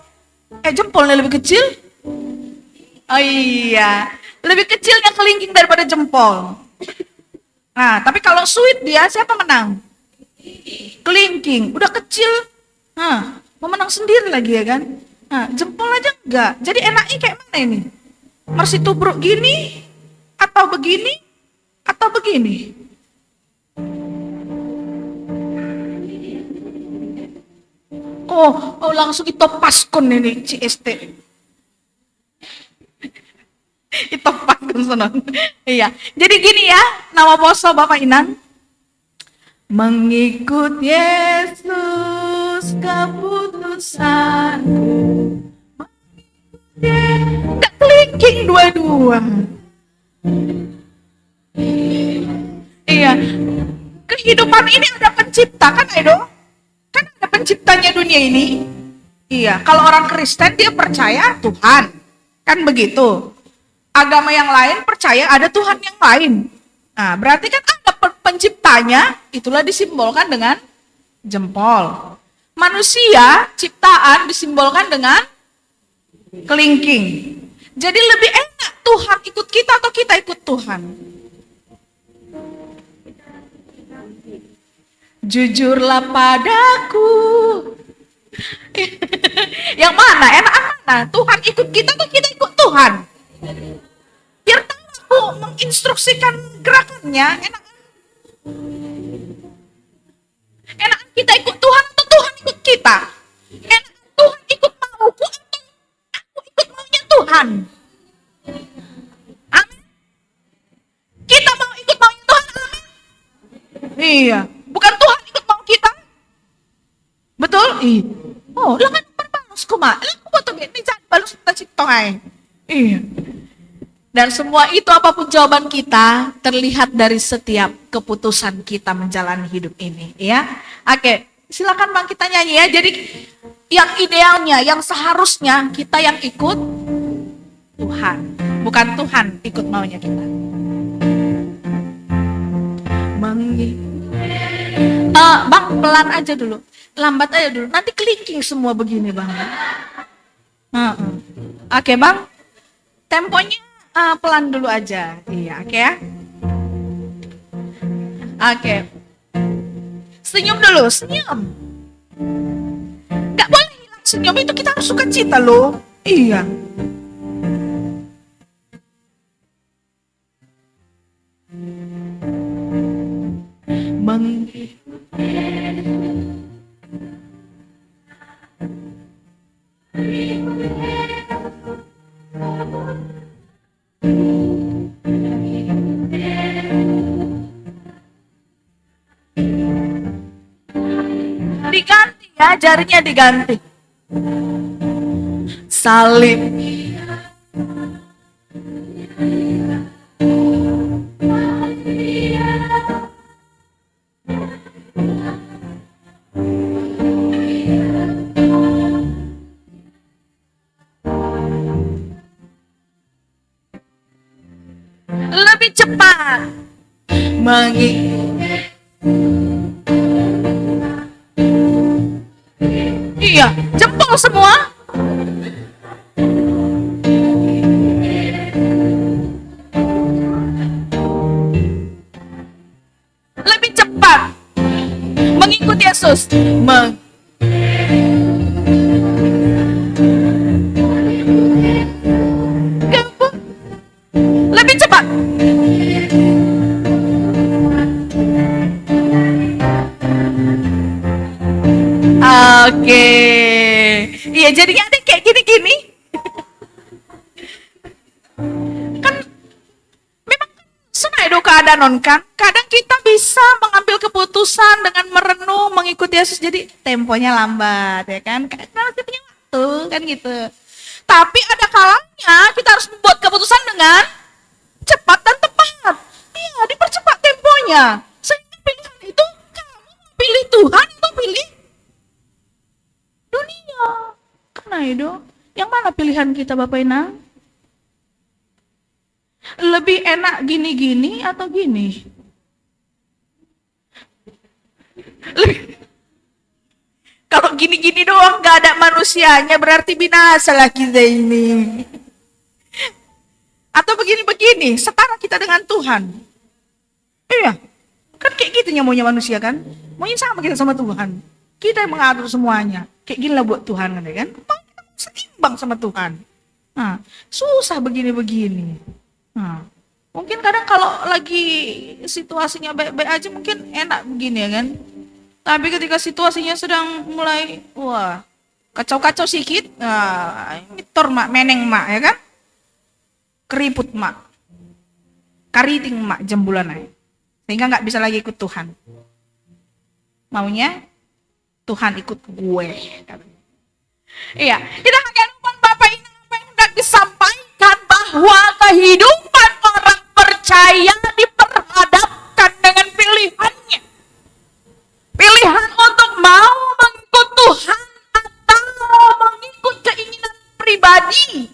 Jempolnya lebih kecil? Oh iya, lebih kecilnya kelingking daripada jempol. Nah, tapi kalau sweet dia siapa menang? Kelingking, udah kecil. Mau menang sendiri lagi ya kan? Jempol aja enggak. Jadi enaknya kayak mana ini? Masih tubruk gini? Atau begini? Atau begini? Oh langsung itopaskon ini CST. Itopaskon sonon. Iya. Jadi gini ya, nama poso Bapak Inang. Mengikut Yesus keputusanku. Enggak kelingking dua-dua. Iya, kehidupan ini ada pencipta kan Edo? Kan ada penciptanya dunia ini. Iya, kalau orang Kristen dia percaya Tuhan, kan begitu. Agama yang lain percaya ada Tuhan yang lain. Nah, berarti kan ada penciptanya, itulah disimbolkan dengan jempol. Manusia, ciptaan disimbolkan dengan kelingking. Jadi lebih enak Tuhan ikut kita atau kita ikut Tuhan? Jujurlah padaku. Yang mana? Enakan mana? Tuhan ikut kita atau kita ikut Tuhan? Biar tahu menginstruksikan gerakannya, enakan Enakan kita ikut Tuhan atau Tuhan ikut kita? Enakan Tuhan ikut mauku atau aku ikut maunya Tuhan? Amin. Kita mau ikut maunya Tuhan, amin. Iya, bukan Tuhan ikut mau kita. Betul? Iya. Oh, lah kan berbalus kuma. Lah aku buat ini jangan balus kita ciptoai. Iya. Dan semua itu apapun jawaban kita terlihat dari setiap keputusan kita menjalani hidup ini, ya. Oke, silakan Bang kita nyanyi ya. Jadi yang idealnya, yang seharusnya kita yang ikut Tuhan, bukan Tuhan ikut maunya kita. Bang pelan aja dulu, lambat aja dulu. Nanti kelingking semua begini Bang. Oke Bang, temponya pelan dulu aja. Iya, oke ya. Oke. Senyum dulu, senyum. Gak boleh hilang senyum, itu kita harus suka cita loh. Iya. Diganti ya, jarinya diganti. Salib. Lebih cepat. Iya, jempol semua. Lebih cepat. Mengikuti Yesus. Lebih cepat. Oke. Iya, jadinya ada kayak gini-gini. Kan memang senaido keadaan kan. Kadang kita bisa mengambil keputusan dengan merenung mengikuti Yesus, jadi temponya lambat ya kan. Karena kita punya waktu kan gitu. Tapi ada kalanya kita harus membuat keputusan dengan cepat dan tepat. Iya, dipercepat temponya. Sehingga pilihan itu kamu mau pilih Tuhan atau pilih dunia. Karena itu, yang mana pilihan kita Bapak Ina? Lebih enak gini-gini atau gini? Kalau gini-gini doang gak ada manusianya, berarti binasa lah kita ini. Atau begini-begini, setara kita dengan Tuhan. Iya, kan kayak gitu maunya manusia kan? Maunya sama kita sama Tuhan. Kita yang mengatur semuanya. Kayak gini lah buat Tuhan kan? Kita seimbang sama Tuhan. Nah, susah begini-begini. Nah, mungkin kadang kalau lagi situasinya baik-baik aja mungkin enak begini ya kan? Tapi ketika situasinya sedang mulai, wah, kacau-kacau sedikit, mitor mak, meneng mak ya kan? Keriput mak, kariting mak, jembulan aja. Sehingga nggak bisa lagi ikut Tuhan. Maunya Tuhan ikut gue. Iya, kita akan Bapak ini apa yang hendak disampaikan bahwa kehidupan orang percaya diperhadapkan dengan pilihannya. Pilihan untuk mau mengikut Tuhan atau mengikut keinginan pribadi.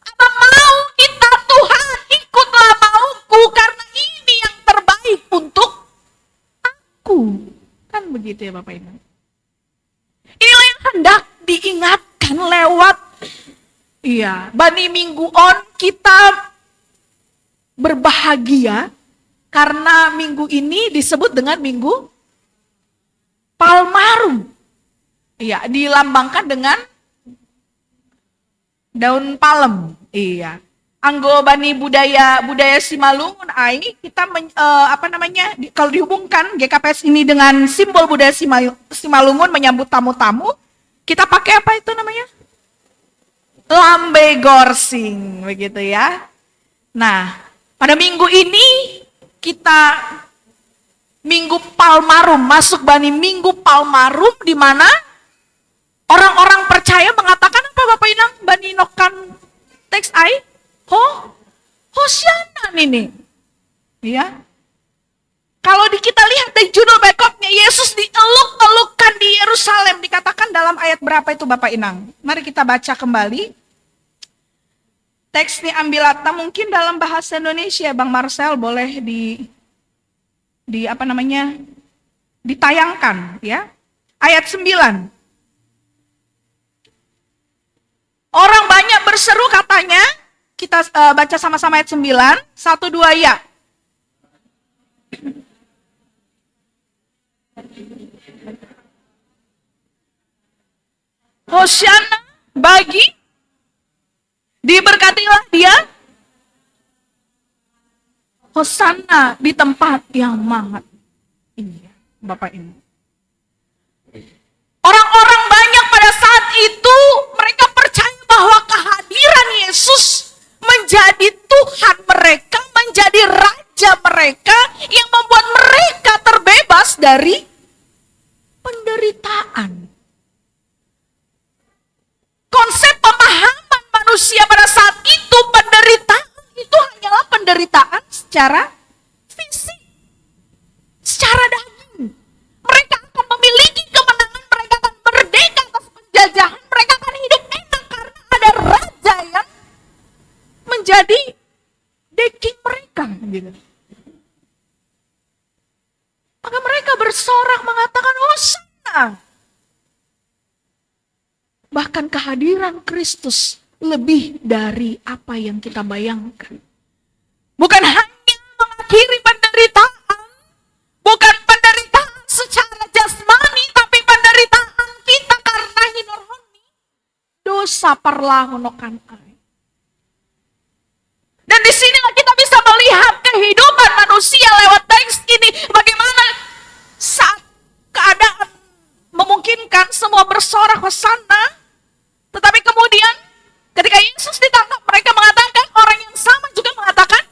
Atau mau kita Tuhan ikutlah mauku karena ini yang terbaik untuk aku. Kan begitu ya Bapak Ibu. Inilah yang hendak diingatkan lewat Bani Minggu On. Kita berbahagia karena minggu ini disebut dengan Minggu Palmarum. Iya, dilambangkan dengan daun palem. Iya. anggo bani budaya Simalungun ai kita kalau dihubungkan GKPS ini dengan simbol budaya Simalungun menyambut tamu-tamu, kita pakai apa itu namanya? Lambe gorsing, begitu ya. Nah, pada minggu ini kita Minggu Palmarum, masuk bani Minggu Palmarum, di mana orang-orang percaya mengatakan apa Bapak Inang? Bani nokan teks ai? Hosiana ini. Ya. Kalau kita lihat dari judul baikotnya, Yesus dieluk-elukkan di Yerusalem. Dikatakan dalam ayat berapa itu Bapak Inang? Mari kita baca kembali. Teks ini ambil atau mungkin dalam bahasa Indonesia, Bang Marcel boleh ditayangkan ya. Ayat 9. Orang banyak berseru katanya, kita baca sama-sama ayat 9, 1, 2 ya. Hosiana bagi, diberkatilah dia, Hosana di tempat yang maha tinggi. Bapak Ibu. Orang-orang banyak pada saat itu mereka percaya bahwa kehadiran Yesus menjadi Tuhan mereka, menjadi Raja mereka yang membuat mereka terbebas dari penderitaan. Konsep pemahaman manusia pada saat itu, penderitaan itu hanyalah penderitaan secara fisik, secara daging. Mereka akan memiliki kemenangan, mereka akan merdeka atas penjajahan, mereka akan hidup enak karena ada raja yang menjadi backing mereka. Gitu. Maka mereka bersorak mengatakan Hosana. Bahkan kehadiran Kristus lebih dari apa yang kita bayangkan. Bukan hanya mengakhiri penderitaan, bukan penderitaan secara jasmani, tapi penderitaan kita karena hinurhoni dosa parlahonokan ai. Dan disinilah kita bisa melihat kehidupan manusia lewat teks ini, bagaimana saat keadaan memungkinkan semua bersorak Hosana, tetapi kemudian ketika Yesus ditangkap, mereka mengatakan, orang yang sama juga mengatakan,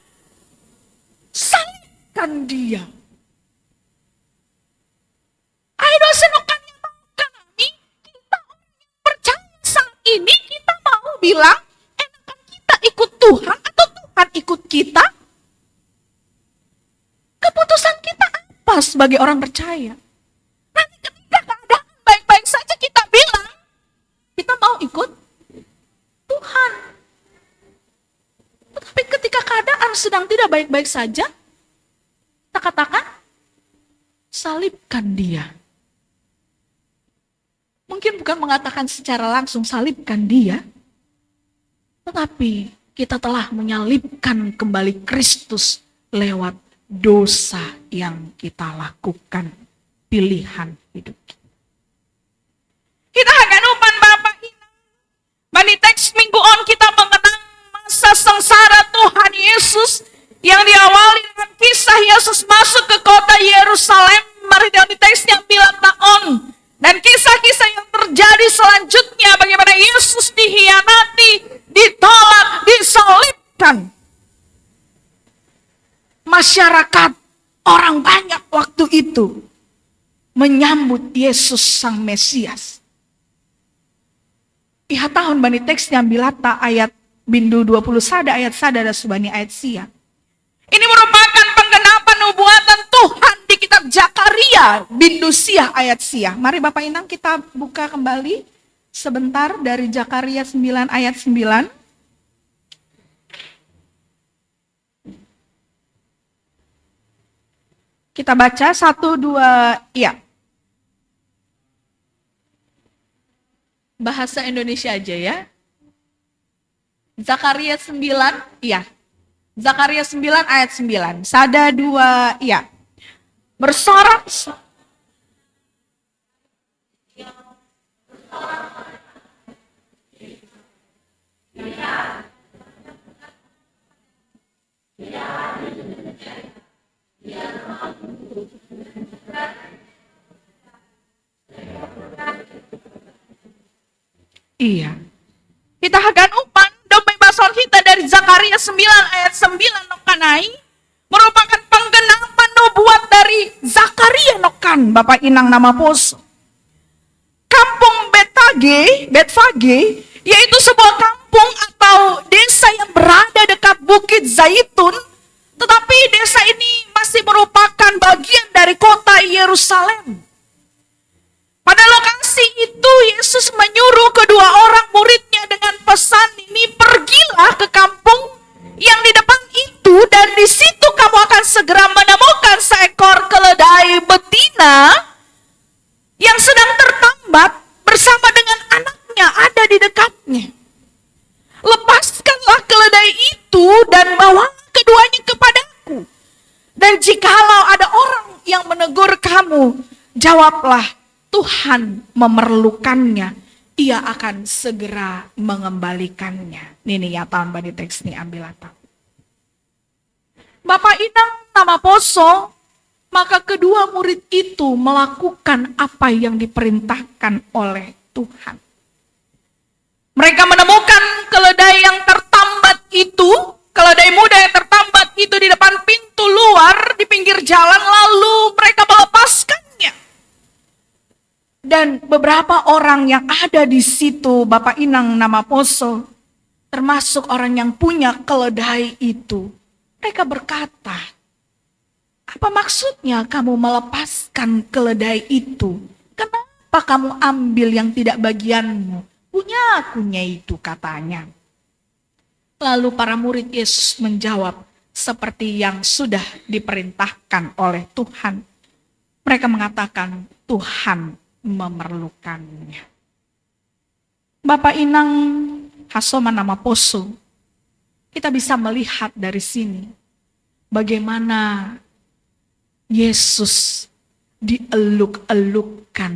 salibkan dia. Ayo senokan yang makan kami, kita orang yang percaya saat ini, kita mau bilang, enakan kita ikut Tuhan atau Tuhan ikut kita? Keputusan kita apa sebagai orang percaya? Nanti ketika keadaan baik-baik saja kita bilang, kita mau ikut Tuhan. Tetapi ketika keadaan sedang tidak baik-baik saja, kita katakan, salibkan dia. Mungkin bukan mengatakan secara langsung salibkan dia, tetapi kita telah menyalibkan kembali Kristus lewat dosa yang kita lakukan, pilihan hidup kita. Kita akan upan Bapak Inang. Bani teks minggu on kita mengenang masa sengsara Tuhan Yesus yang diawali dengan kisah Yesus masuk ke kota Yerusalem. Mari di teks yang bilang on. Dan kisah-kisah yang terjadi selanjutnya, bagaimana Yesus dihianati, ditolak, disalibkan. Masyarakat, orang banyak waktu itu menyambut Yesus Sang Mesias. Iha tahun bani teks yang bilata ayat bindu 20 sada ayat sada dan subani ayat sia. Ini merupakan penggenapan nubuatan Tuhan di kitab Zakaria bindu sia ayat sia. Mari Bapak Inang kita buka kembali sebentar dari Zakaria 9 ayat 9. Kita baca 1, 2, iya. Bahasa Indonesia aja ya. Zakaria 9, iya. Zakaria 9 ayat 9. Sada 2, iya. Bersorak. Iya. Kita akan upan domai bason kita dari Zakaria 9 ayat 9 nokanai merupakan penggenapan nubuat dari Zakaria nokan Bapak Inang nama poso. Kampung Betfage yaitu sebuah kampung atau desa yang berada dekat Bukit Zaitun, tetapi desa ini masih merupakan bagian dari kota Yerusalem. Pada lokasi itu Yesus menyuruh kedua orang muridnya dengan pesan ini, pergilah ke kampung yang di depan itu dan di situ kamu akan segera menemukan seekor keledai betina yang sedang tertambat bersama dengan anaknya ada di dekatnya. Lepaskanlah keledai itu dan bawa keduanya kepadaku. Dan jikalau ada orang yang menegur kamu, jawablah, Tuhan memerlukannya, ia akan segera mengembalikannya. Ini ya tahun badi teks ini ambil atau. Bapak Inang nama poso, maka kedua murid itu melakukan apa yang diperintahkan oleh Tuhan. Mereka menemukan keledai yang tertambat itu, keledai muda yang tertambat itu di depan pintu luar di pinggir jalan, lalu mereka melepaskannya. Dan beberapa orang yang ada di situ, Bapak Inang nama poso, termasuk orang yang punya keledai itu, mereka berkata, apa maksudnya kamu melepaskan keledai itu? Kenapa kamu ambil yang tidak bagianmu? Punya itu katanya. Lalu para murid Yesus menjawab seperti yang sudah diperintahkan oleh Tuhan. Mereka mengatakan Tuhan memerlukannya. Bapak Inang Hasoma nama poso, kita bisa melihat dari sini bagaimana Yesus dieluk-elukkan.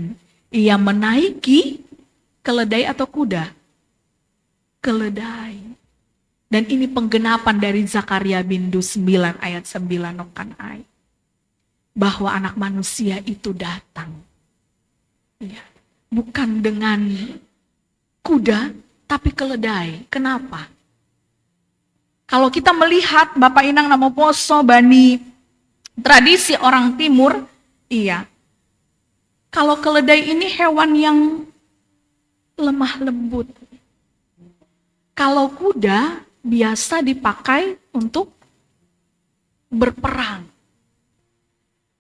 Ia menaiki keledai atau kuda? Keledai. Dan ini penggenapan dari Zakaria bindu 9 ayat 9 nokan ai. Bahwa anak manusia itu datang. Ya, bukan dengan kuda, tapi keledai. Kenapa? Kalau kita melihat Bapak Inang nama poso bani tradisi orang timur, iya. Kalau keledai ini hewan yang lemah lembut. Kalau kuda biasa dipakai untuk berperang.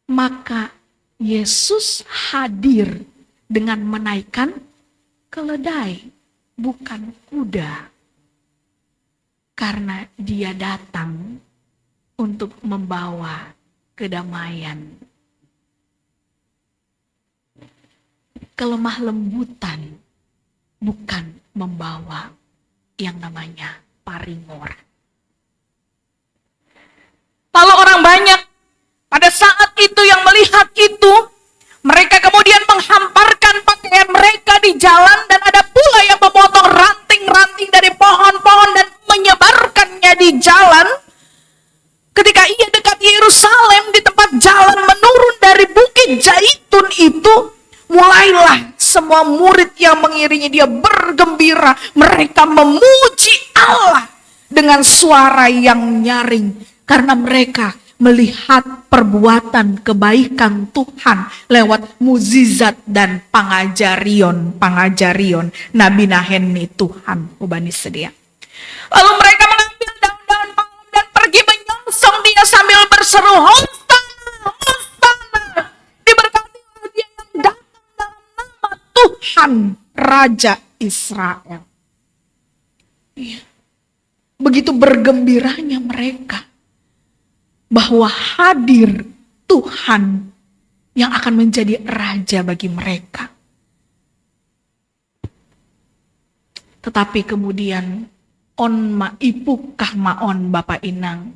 Maka Yesus hadir dengan menaikkan keledai, bukan kuda. Karena dia datang untuk membawa kedamaian. Kelemah lembutan, bukan membawa yang namanya paringor. Lalu orang banyak pada saat itu yang melihat itu, mereka kemudian menghamparkan pakaian mereka di jalan dan ada pula yang memotong ranting-ranting dari pohon-pohon dan menyebarkannya di jalan. Ketika ia dekat Yerusalem di tempat jalan menurun dari Bukit Zaitun itu, mulailah semua murid yang mengiringi dia bergembira. Mereka memuji Allah dengan suara yang nyaring. Karena mereka melihat perbuatan kebaikan Tuhan lewat mukjizat dan pangajarion Nabi Naheni Tuhan ubani sedia. Lalu mereka mengambil daun-daun palem dan pergi menyongsong dia sambil berseru, Hosana, Hosana, diberkatilah dia yang datang dalam nama Tuhan Raja Israel. Ya. Begitu bergembiranya mereka bahwa hadir Tuhan yang akan menjadi raja bagi mereka. Tetapi kemudian ipukah maon Bapak Inang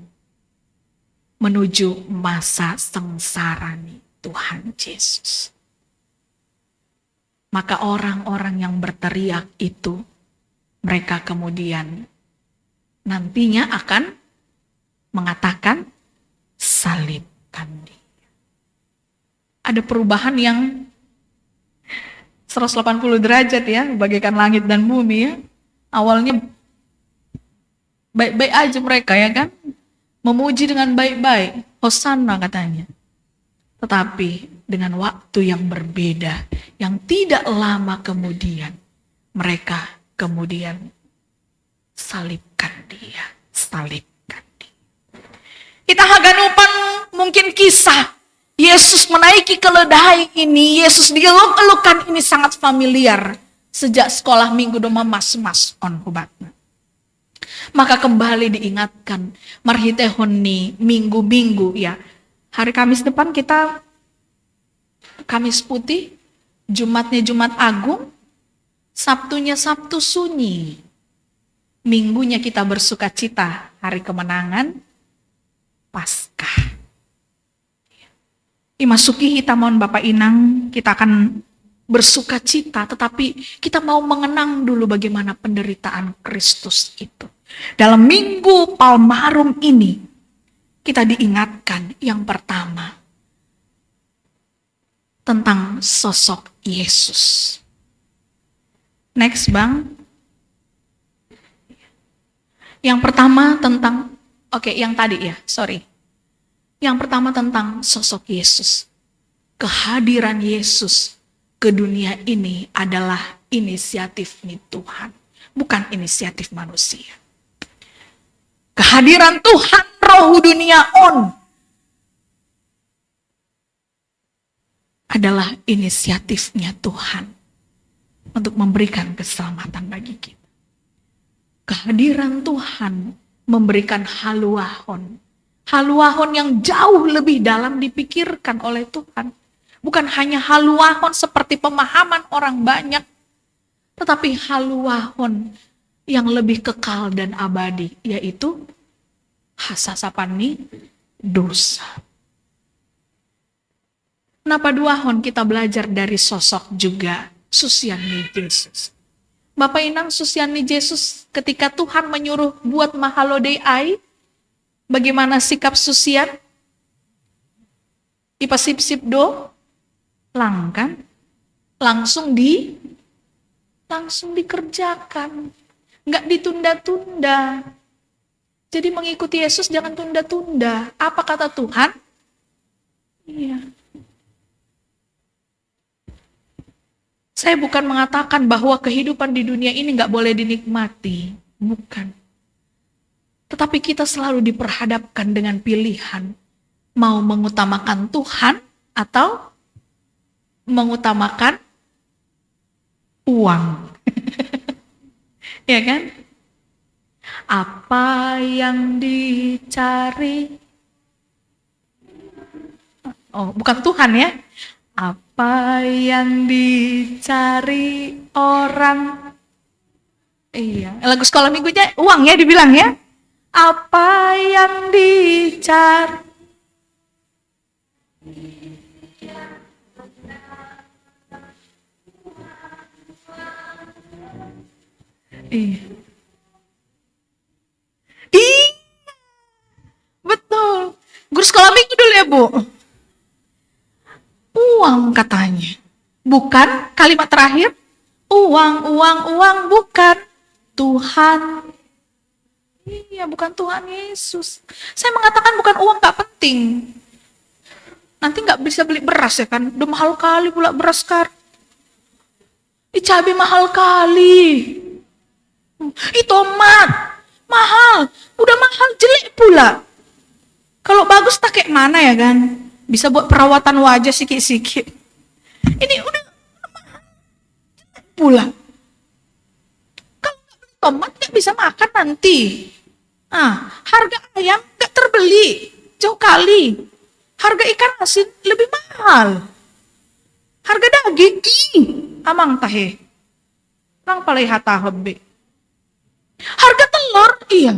menuju masa sengsara nih Tuhan Yesus. Maka orang-orang yang berteriak itu, mereka kemudian nantinya akan mengatakan, salibkan dia. Ada perubahan yang 180 derajat ya, bagaikan langit dan bumi ya. Awalnya baik-baik aja mereka ya kan. Memuji dengan baik-baik. Hosanna katanya. Tetapi dengan waktu yang berbeda, yang tidak lama kemudian, mereka kemudian salibkan dia. Salibkan dia. Kita haganupan mungkin kisah Yesus menaiki keledai ini, Yesus dieluk-elukan ini sangat familiar. Sejak sekolah minggu doma mas on hubatna. Maka kembali diingatkan, marhitehoni minggu-minggu ya. Hari Kamis depan kita Kamis putih, Jumatnya Jumat Agung, Sabtunya Sabtu Sunyi. Minggunya kita bersuka cita, hari kemenangan, Paskah. Imasuki kita mohon Bapak Inang, kita akan bersuka cita, tetapi kita mau mengenang dulu bagaimana penderitaan Kristus itu. Dalam Minggu Palmarum ini, kita diingatkan yang pertama, tentang sosok Yesus. Next Bang. Yang pertama tentang, yang tadi ya, sorry. Yang pertama tentang sosok Yesus. Kehadiran Yesus ke dunia ini adalah inisiatif Tuhan, bukan inisiatif manusia. Kehadiran Tuhan roh dunia adalah inisiatifnya Tuhan untuk memberikan keselamatan bagi kita. Kehadiran Tuhan memberikan haluahon. Haluahon yang jauh lebih dalam dipikirkan oleh Tuhan. Bukan hanya haluahon seperti pemahaman orang banyak, tetapi haluahon yang lebih kekal dan abadi, yaitu hasasapani dosa. Kenapa duahon kita belajar dari sosok juga Susiani Yesus. Bapak Inang, Susiani Yesus ketika Tuhan menyuruh buat mahalodeai, bagaimana sikap Susian? Ipasip-sip do, langkan, langsung dikerjakan, nggak ditunda-tunda. Jadi mengikuti Yesus jangan tunda-tunda. Apa kata Tuhan? Iya. Saya bukan mengatakan bahwa kehidupan di dunia ini nggak boleh dinikmati. Bukan. Tetapi kita selalu diperhadapkan dengan pilihan. Mau mengutamakan Tuhan atau mengutamakan uang. Ya kan? Apa yang dicari? Oh, bukan Tuhan ya. Apa yang dicari orang? Iya, lagu sekolah minggunya uang ya dibilang ya. Apa yang dicari? Iya. Betul. Guru sekolah minggu dulu ya, Bu. Uang katanya. Bukan kalimat terakhir. Uang, bukan. Tuhan. Iya, bukan Tuhan Yesus. Saya mengatakan bukan uang gak penting. Nanti gak bisa beli beras ya kan. Udah mahal kali pula beras sekarang. Cabai mahal kali. Tomat. Mahal. Udah mahal jelek pula. Kalau bagus tak kayak mana ya kan? Bisa buat perawatan wajah sikit-sikit. Ini udah mahal pula. Kalau nggak beli tomat nggak bisa makan nanti. Harga ayam nggak terbeli jauh kali. Harga ikan asin lebih mahal. Harga daging amang tahe. Lang palay hatahabe. Harga telur iya.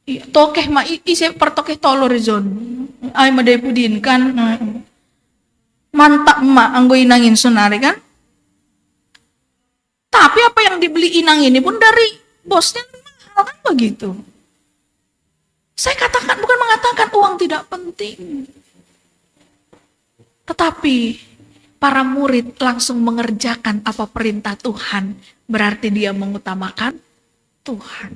Tokeh ma isi pertokeh tolor zon. Ay maday pudin kan. Mantap ma anggo inangin sunari kan. Tapi apa yang dibeli inang ini pun dari bosnya mahal kan begitu. Saya katakan bukan mengatakan uang tidak penting. Tetapi para murid langsung mengerjakan apa perintah Tuhan, berarti dia mengutamakan Tuhan.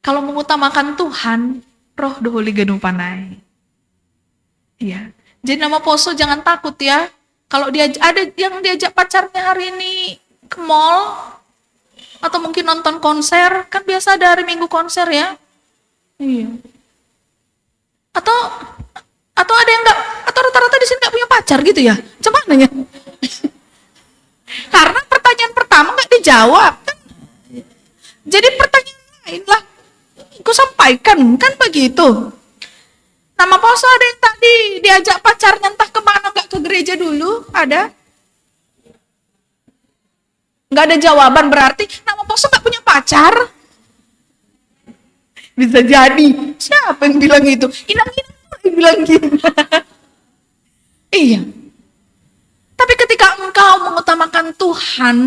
Kalau mengutamakan Tuhan, roh doholi genupanai. Iya. Jadi nama Poso jangan takut ya. Kalau dia ada yang diajak pacarnya hari ini ke mall atau mungkin nonton konser, kan biasa ada hari Minggu konser ya. Iya. Atau ada yang enggak, atau rata-rata di sini enggak punya pacar gitu ya? Coba nanya. Karena pertanyaan pertama enggak dijawab kan. Jadi pertanyaan lain lah. Aku sampaikan kan begitu. Nama Poso ada yang tadi diajak pacarnya entah kemana, enggak ke gereja dulu, ada? Enggak ada jawaban, berarti nama Poso enggak punya pacar. Bisa jadi. Siapa yang bilang itu? Inang-inang yang bilang gitu. Iya. Tapi ketika engkau mengutamakan Tuhan,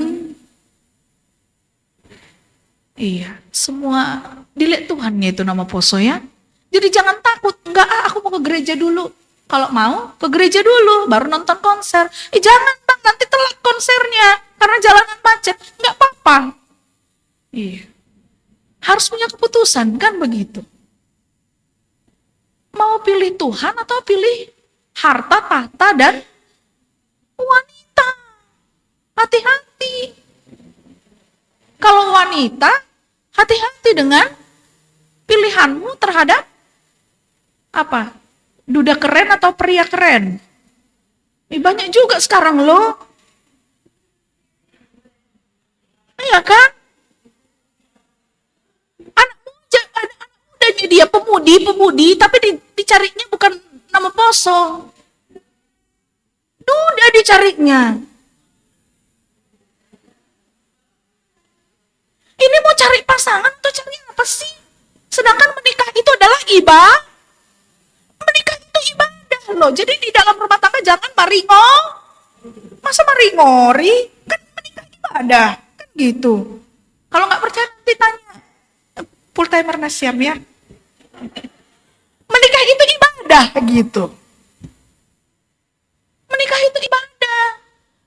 iya, semua dilihat Tuhannya itu nama Poso ya. Jadi jangan takut, enggak aku mau ke gereja dulu. Kalau mau, ke gereja dulu, baru nonton konser. Jangan bang, nanti telat konsernya, karena jalanan macet. Enggak apa-apa. Iya. Harus punya keputusan, kan begitu. Mau pilih Tuhan atau pilih harta, tahta, dan wanita. Hati-hati. Kalau wanita, hati-hati dengan pilihanmu terhadap apa? Duda keren atau pria keren? Banyak juga sekarang loh. Iya kan? Anak mudanya dia pemudi, tapi dicarinya bukan nama Poso. Duda dicarinya. Ini mau cari pasangan atau cari apa sih? Sedangkan menikah itu adalah ibadah. Menikah itu ibadah loh. Jadi di dalam rumah tangga jangan maringo. Masa maringori? Kan menikah ibadah. Kan gitu. Kalau nggak percaya nanti tanya full timer Nasyam ya. Menikah itu ibadah gitu. Menikah itu ibadah.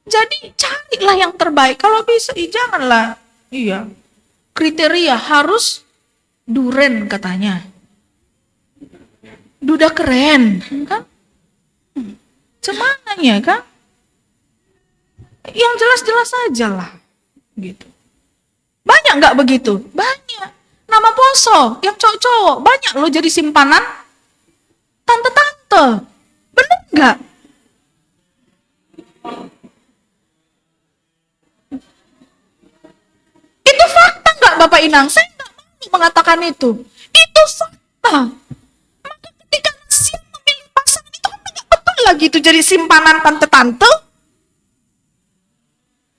Jadi carilah yang terbaik. Kalau bisa, janganlah. Iya. Kriteria harus duren katanya. Duda keren, kan? Cumananya kan? Yang jelas-jelas aja lah. Gitu. Banyak nggak begitu? Banyak. Nama Poso, yang cowok-cowok. Banyak loh jadi simpanan tante-tante. Bener nggak? Itu fakta nggak Bapak Inang? Saya nggak mau mengatakan itu. Itu fakta. Maka ketika Nasyam memilih pasangan itu kan nggak betul lagi itu jadi simpanan tante-tante.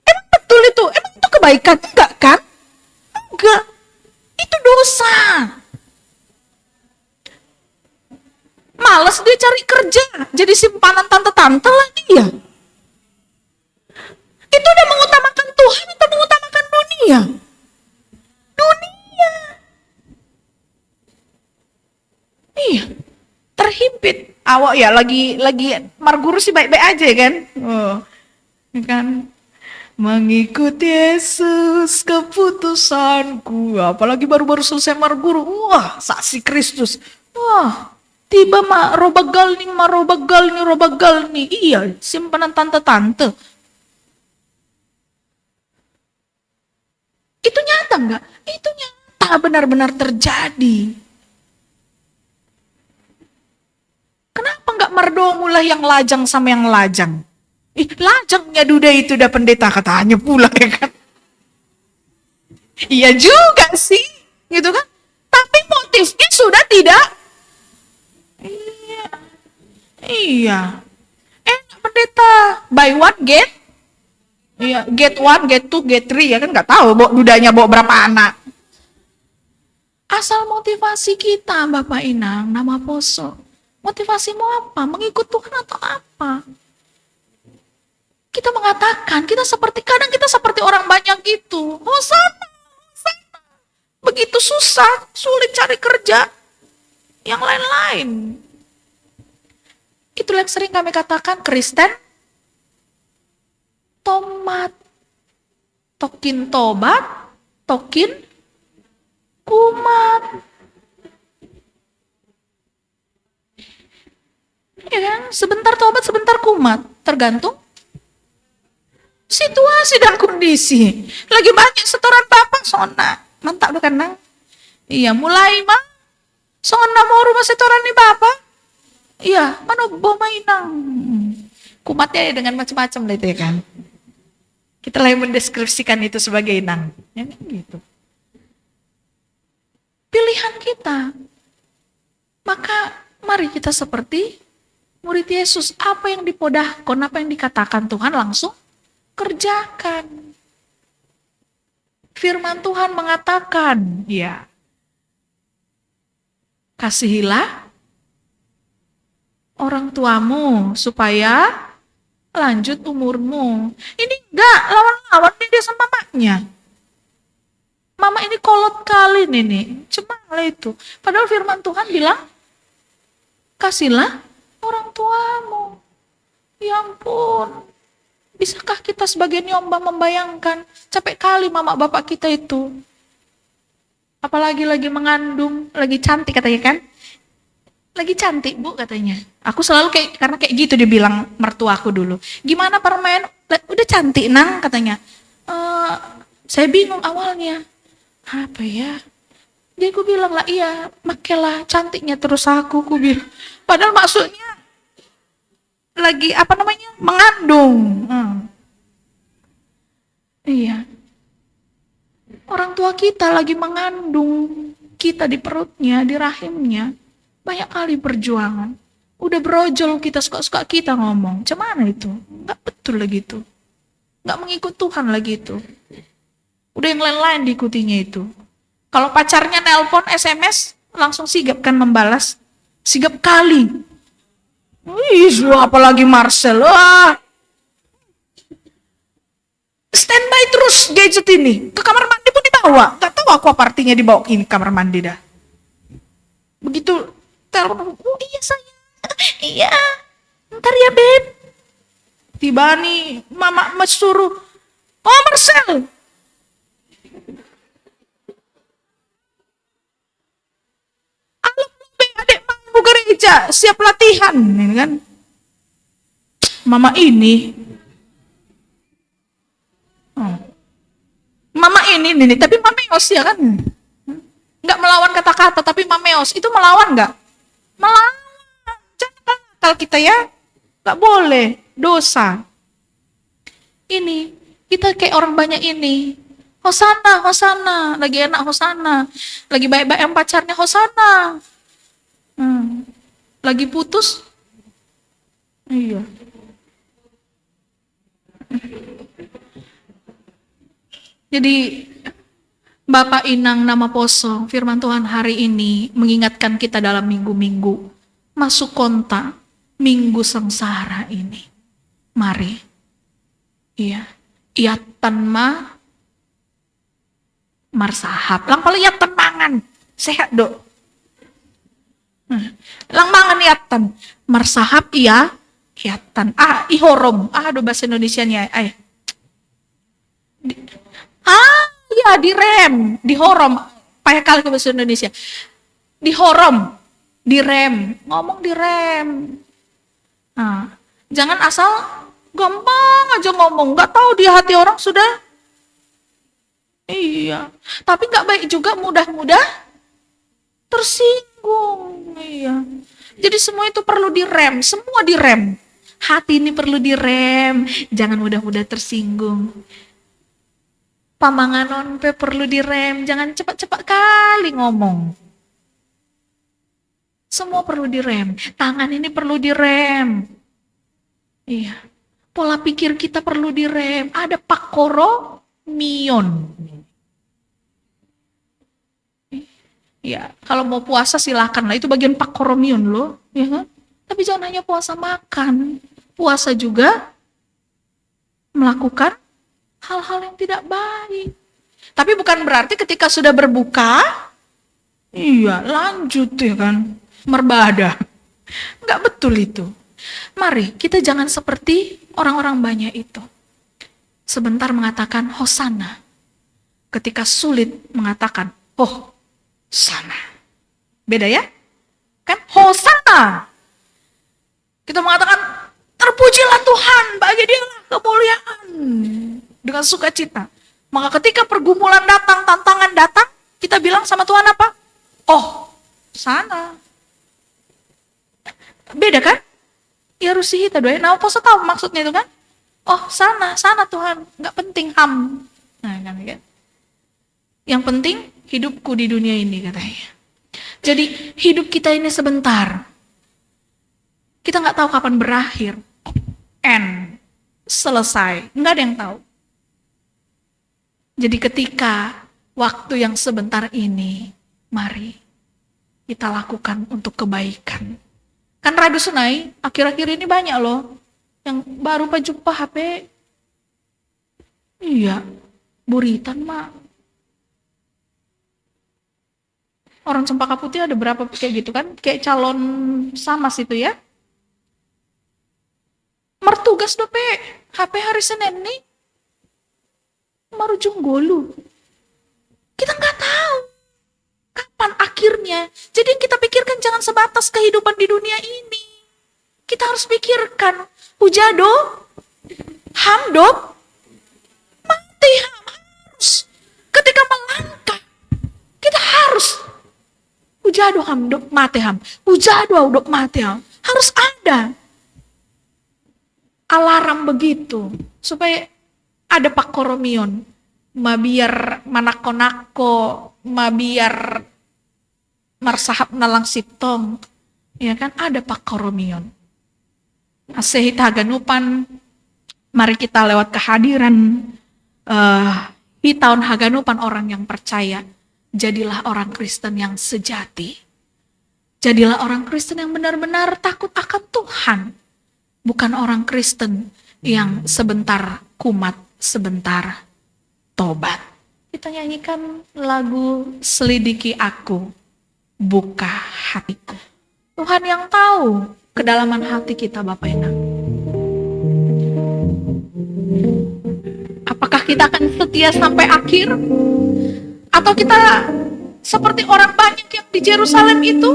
Emang betul itu? Emang itu kebaikan? Enggak kan? Enggak. Itu dosa. Males dia cari kerja. Jadi simpanan tante-tante lah dia. Itu udah mengutamakan Tuhan atau mengutamakan dunia? Dunia. Iya. Terhimpit. Awak ya lagi marguru sih baik-baik aja kan? Oh. Kan mengikuti Yesus keputusanku. Apalagi baru-baru selesai marguru. Wah, saksi Kristus. Wah, tiba robagal nih. Iya, simpanan tante-tante. Itu nyata enggak? Itu nyata benar-benar terjadi. Kenapa enggak merdo mulai yang lajang sama yang lajang? Lajangnya duda itu udah pendeta katanya pula ya kan. Iya juga sih, gitu kan. Tapi motifnya sudah tidak. Iya. Pendeta buy one get. Iya, get one, get two, get three ya kan nggak tahu dudanya bawa berapa anak. Asal motivasi kita Bapak Inang, nama Poso. Motivasimu apa? Mengikut Tuhan atau apa? Kita mengatakan, kadang kita seperti orang banyak gitu. Hosana. Begitu susah, sulit cari kerja. Yang lain-lain. Itulah yang sering kami katakan, Kristen tomat. Tokin tobat, tokin kumat. Ya kan? Sebentar tobat, sebentar kumat. Tergantung situasi dan kondisi. Lagi banyak setoran bapak, sona. Mantap udah kan, Nang? Iya, mulai mah. Sona mau rumah setoran nih bapak. Iya, mana bawa mainang. Kumatnya dengan macam-macam lah itu ya kan. Kita lagi mendeskripsikan itu sebagai inang. Ya kan gitu. Pilihan kita. Maka mari kita seperti murid Yesus. Apa yang dipodahkan, apa yang dikatakan Tuhan langsung kerjakan. Firman Tuhan mengatakan, ya, kasihilah orang tuamu supaya lanjut umurmu. Ini enggak lawan-lawan dia sama mamanya. Mama ini kolot kali nih. Cuma itu. Padahal firman Tuhan bilang, kasihlah orang tuamu. Ya ampun. Bisakah kita sebagai nyombang membayangkan capek kali mama bapak kita itu. Apalagi lagi mengandung, lagi cantik katanya kan. Lagi cantik bu katanya. Aku selalu karena kayak gitu dibilang mertuaku dulu. Gimana permen? Udah cantik Nang katanya. Saya bingung awalnya. Apa ya? Dia aku bilang lah iya, makailah cantiknya terus aku bilang. Padahal maksudnya lagi mengandung. Iya. Orang tua kita lagi mengandung kita di perutnya, di rahimnya. Banyak kali perjuangan. Udah berojol kita suka-suka kita ngomong. Cemana itu? Nggak betul lagi itu. Nggak mengikut Tuhan lagi itu. Udah yang lain-lain diikutinya itu. Kalau pacarnya nelpon, SMS, langsung sigap kan membalas. Sigap kali. Wih, apalagi Marcel. Wah. Standby terus gadget ini. Ke kamar mandi pun dibawa. Nggak tahu aku apa artinya dibawa ke kamar mandi dah. Begitu telepon, oh iya sayang, iya, ntar ya beb. Tiba nih, mama suruh, oh Marcel. Alam adik mau gereja, siap latihan, ini kan. Mama ini, mama ini, tapi mameos ya kan. Nggak melawan kata-kata, tapi mameos, itu melawan nggak? Melawan, jangan nakal kita ya, nggak boleh, dosa. Ini, kita kayak orang banyak ini, Hosana, Hosana, lagi enak Hosana, lagi baik-baik yang pacarnya Hosana, lagi putus, iya. Jadi, Bapak Inang nama Poso, firman Tuhan hari ini mengingatkan kita dalam minggu-minggu masuk kontak minggu sengsara ini. Mari. Iya. Iatan ma marsahap. Lang pala iatan mangan. Sehat, Dok. Lang mangan iatan. Marsahap iya. Iatan. Ihorom. Aduh bahasa Indonesianya. Iya, direm, dihorom. Payah kali ke bahasa Indonesia. Dihorom, direm, ngomong direm. Nah, jangan asal gampang aja ngomong, nggak tahu di hati orang sudah. Iya, tapi nggak baik juga mudah-mudah tersinggung. Iya, jadi semua itu perlu direm, semua direm. Hati ini perlu direm, jangan mudah-mudah tersinggung. Pamanganon perlu direm, jangan cepat-cepat kali ngomong. Semua perlu direm, tangan ini perlu direm. Iya, pola pikir kita perlu direm. Ada pakoromion. Ya, kalau mau puasa silakan lah, itu bagian pakoromion loh, ya kan? Tapi jangan hanya puasa makan, puasa juga melakukan hal-hal yang tidak baik. Tapi bukan berarti ketika sudah berbuka, iya lanjut ya kan, merbadah. Nggak betul itu. Mari kita jangan seperti orang-orang banyak itu. sebentar mengatakan Hosana. Ketika sulit mengatakan sana. Beda ya? Kan Hosana. Kita mengatakan terpujilah Tuhan, bagi Dialah kemuliaan dengan sukacita. Maka ketika pergumulan datang, tantangan datang, kita bilang sama Tuhan apa? Sana. Beda kan? Ya rusihita doa. Nah, apa tahu maksudnya itu kan? Sana Tuhan, nggak penting ham. Nah, kan? Yang penting hidupku di dunia ini katanya. Jadi hidup kita ini sebentar. Kita nggak tahu kapan berakhir. Selesai. Nggak ada yang tahu. Jadi ketika waktu yang sebentar ini, mari kita lakukan untuk kebaikan. Kan Radu Sunai, akhir-akhir ini banyak loh yang baru jumpa HP. Iya, buritan mak. Orang Cempaka Putih ada berapa kayak gitu kan? Kayak calon sama situ ya. Mertugas dope, HP hari Senin nih. Marujung golu. Kita nggak tahu kapan akhirnya. Jadi yang kita pikirkan jangan sebatas kehidupan di dunia ini. Kita harus pikirkan, hujado, hamdop, mati harus. Ketika melangkah, kita harus hujado hamdop mati ham. Hujado hamdop mati ham. Harus ada alarm begitu supaya ada Pak Koromion, mabiar manako-nako, mabiar marsahap nalang siptong, ya kan ada Pak Koromion. Asehit haganupan, mari kita lewat kehadiran di tahun haganupan orang yang percaya, jadilah orang Kristen yang sejati. Jadilah orang Kristen yang benar-benar takut akan Tuhan, bukan orang Kristen yang sebentar kumat, sebentar tobat. Kita nyanyikan lagu Selidiki Aku, Buka Hatiku. Tuhan yang tahu kedalaman hati kita, Bapak Enang. Apakah kita akan setia sampai akhir? Atau kita seperti orang banyak yang di Yerusalem itu?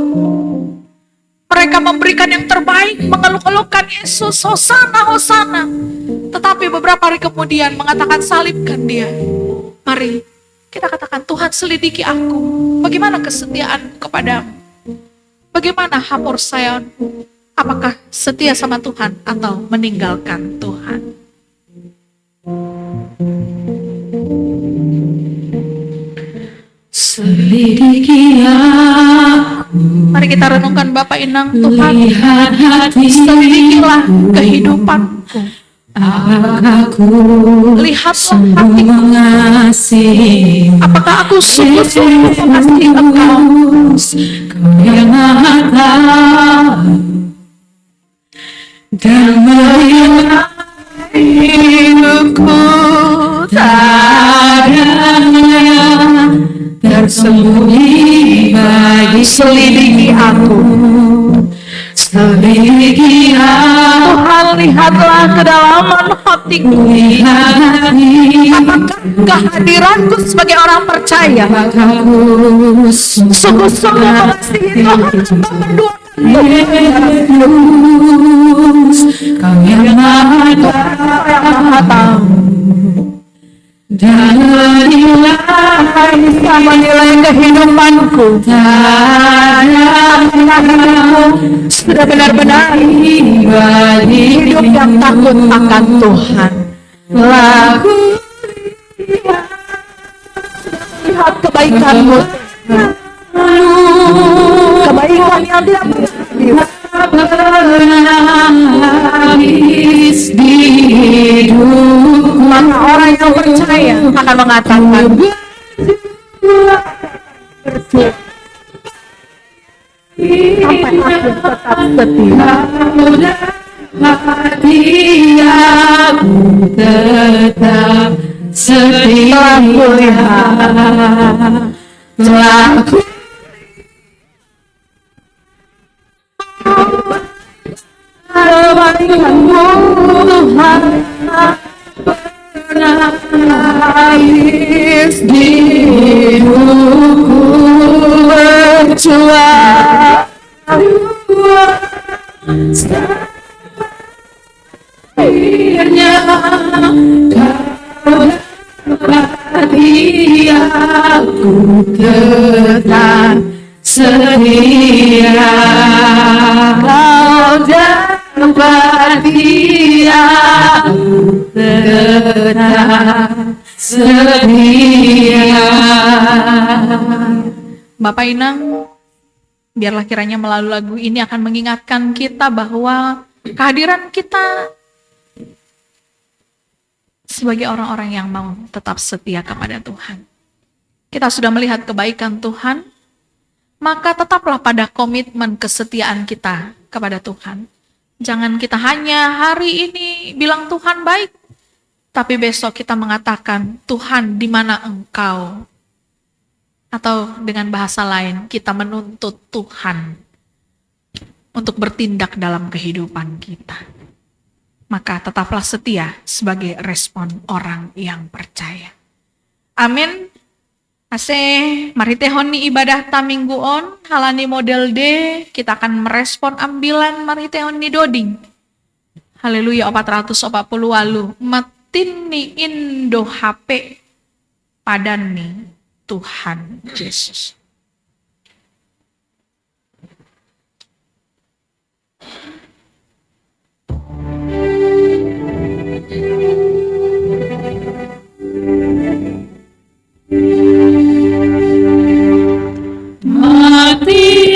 Mereka memberikan yang terbaik, mengeluh-elukan Yesus, Hosana, Hosana. Tetapi beberapa hari kemudian mengatakan salibkan dia. Mari kita katakan, Tuhan selidiki aku. Bagaimana kesetiaan kepadamu? Bagaimana hapor saya? Apakah setia sama Tuhan atau meninggalkan Tuhan? Selidiki aku. Mari kita renungkan Bapak Inang. Tuhan, selidikilah kehidupanku. Apakah aku Lihatlah sungguh hatiku. mengasihi? Apakah aku sungguh-sungguh mengasihi Engkau? Kau yang maha tahu dan melihat hidupku, tak ada tersembunyi bagi. Selidiki aku. Selidiki aku, Tuhan, lihatlah kedalaman hatiku. lihat hati. Apakah kehadiranku sebagai orang percaya Apakah aku sungguh-sungguh mengasihi Tuhan tanpa menduakan Yesus, Kau yang maha tahu dan menilai kehidupanku, tak ada sudah benar-benar hidup yang takut akan Tuhan. laku Lihat kebaikanmu, kebaikan yang tidak habis di hidup. maka orang yang percaya akan mengatakan sampai akhir tetap setia. Hati aku tetap setia. Telah ku kebaikan Tuhan pernah tangis di hidupku berjuang akhirnya kau hati aku tetap setia. Kau dapat aku tetap setia. Bapak Inang, biarlah kiranya melalui lagu ini akan mengingatkan kita bahwa kehadiran kita sebagai orang-orang yang mau tetap setia kepada Tuhan. Kita sudah melihat kebaikan Tuhan, maka tetaplah pada komitmen kesetiaan kita kepada Tuhan. Jangan kita hanya hari ini bilang Tuhan baik, tapi besok kita mengatakan, Tuhan di mana Engkau? Atau dengan bahasa lain, kita menuntut Tuhan untuk bertindak dalam kehidupan kita. Maka tetaplah setia sebagai respon orang yang percaya. Amin. Asih, mari tehoni ibadah ta mingguon, halani model D, kita akan merespon ambilan mari tehoni doding. Haleluya 440 walu, matini indo HP padani Tuhan Yesus. Mati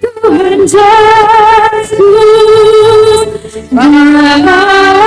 Tuhan Yesus, balas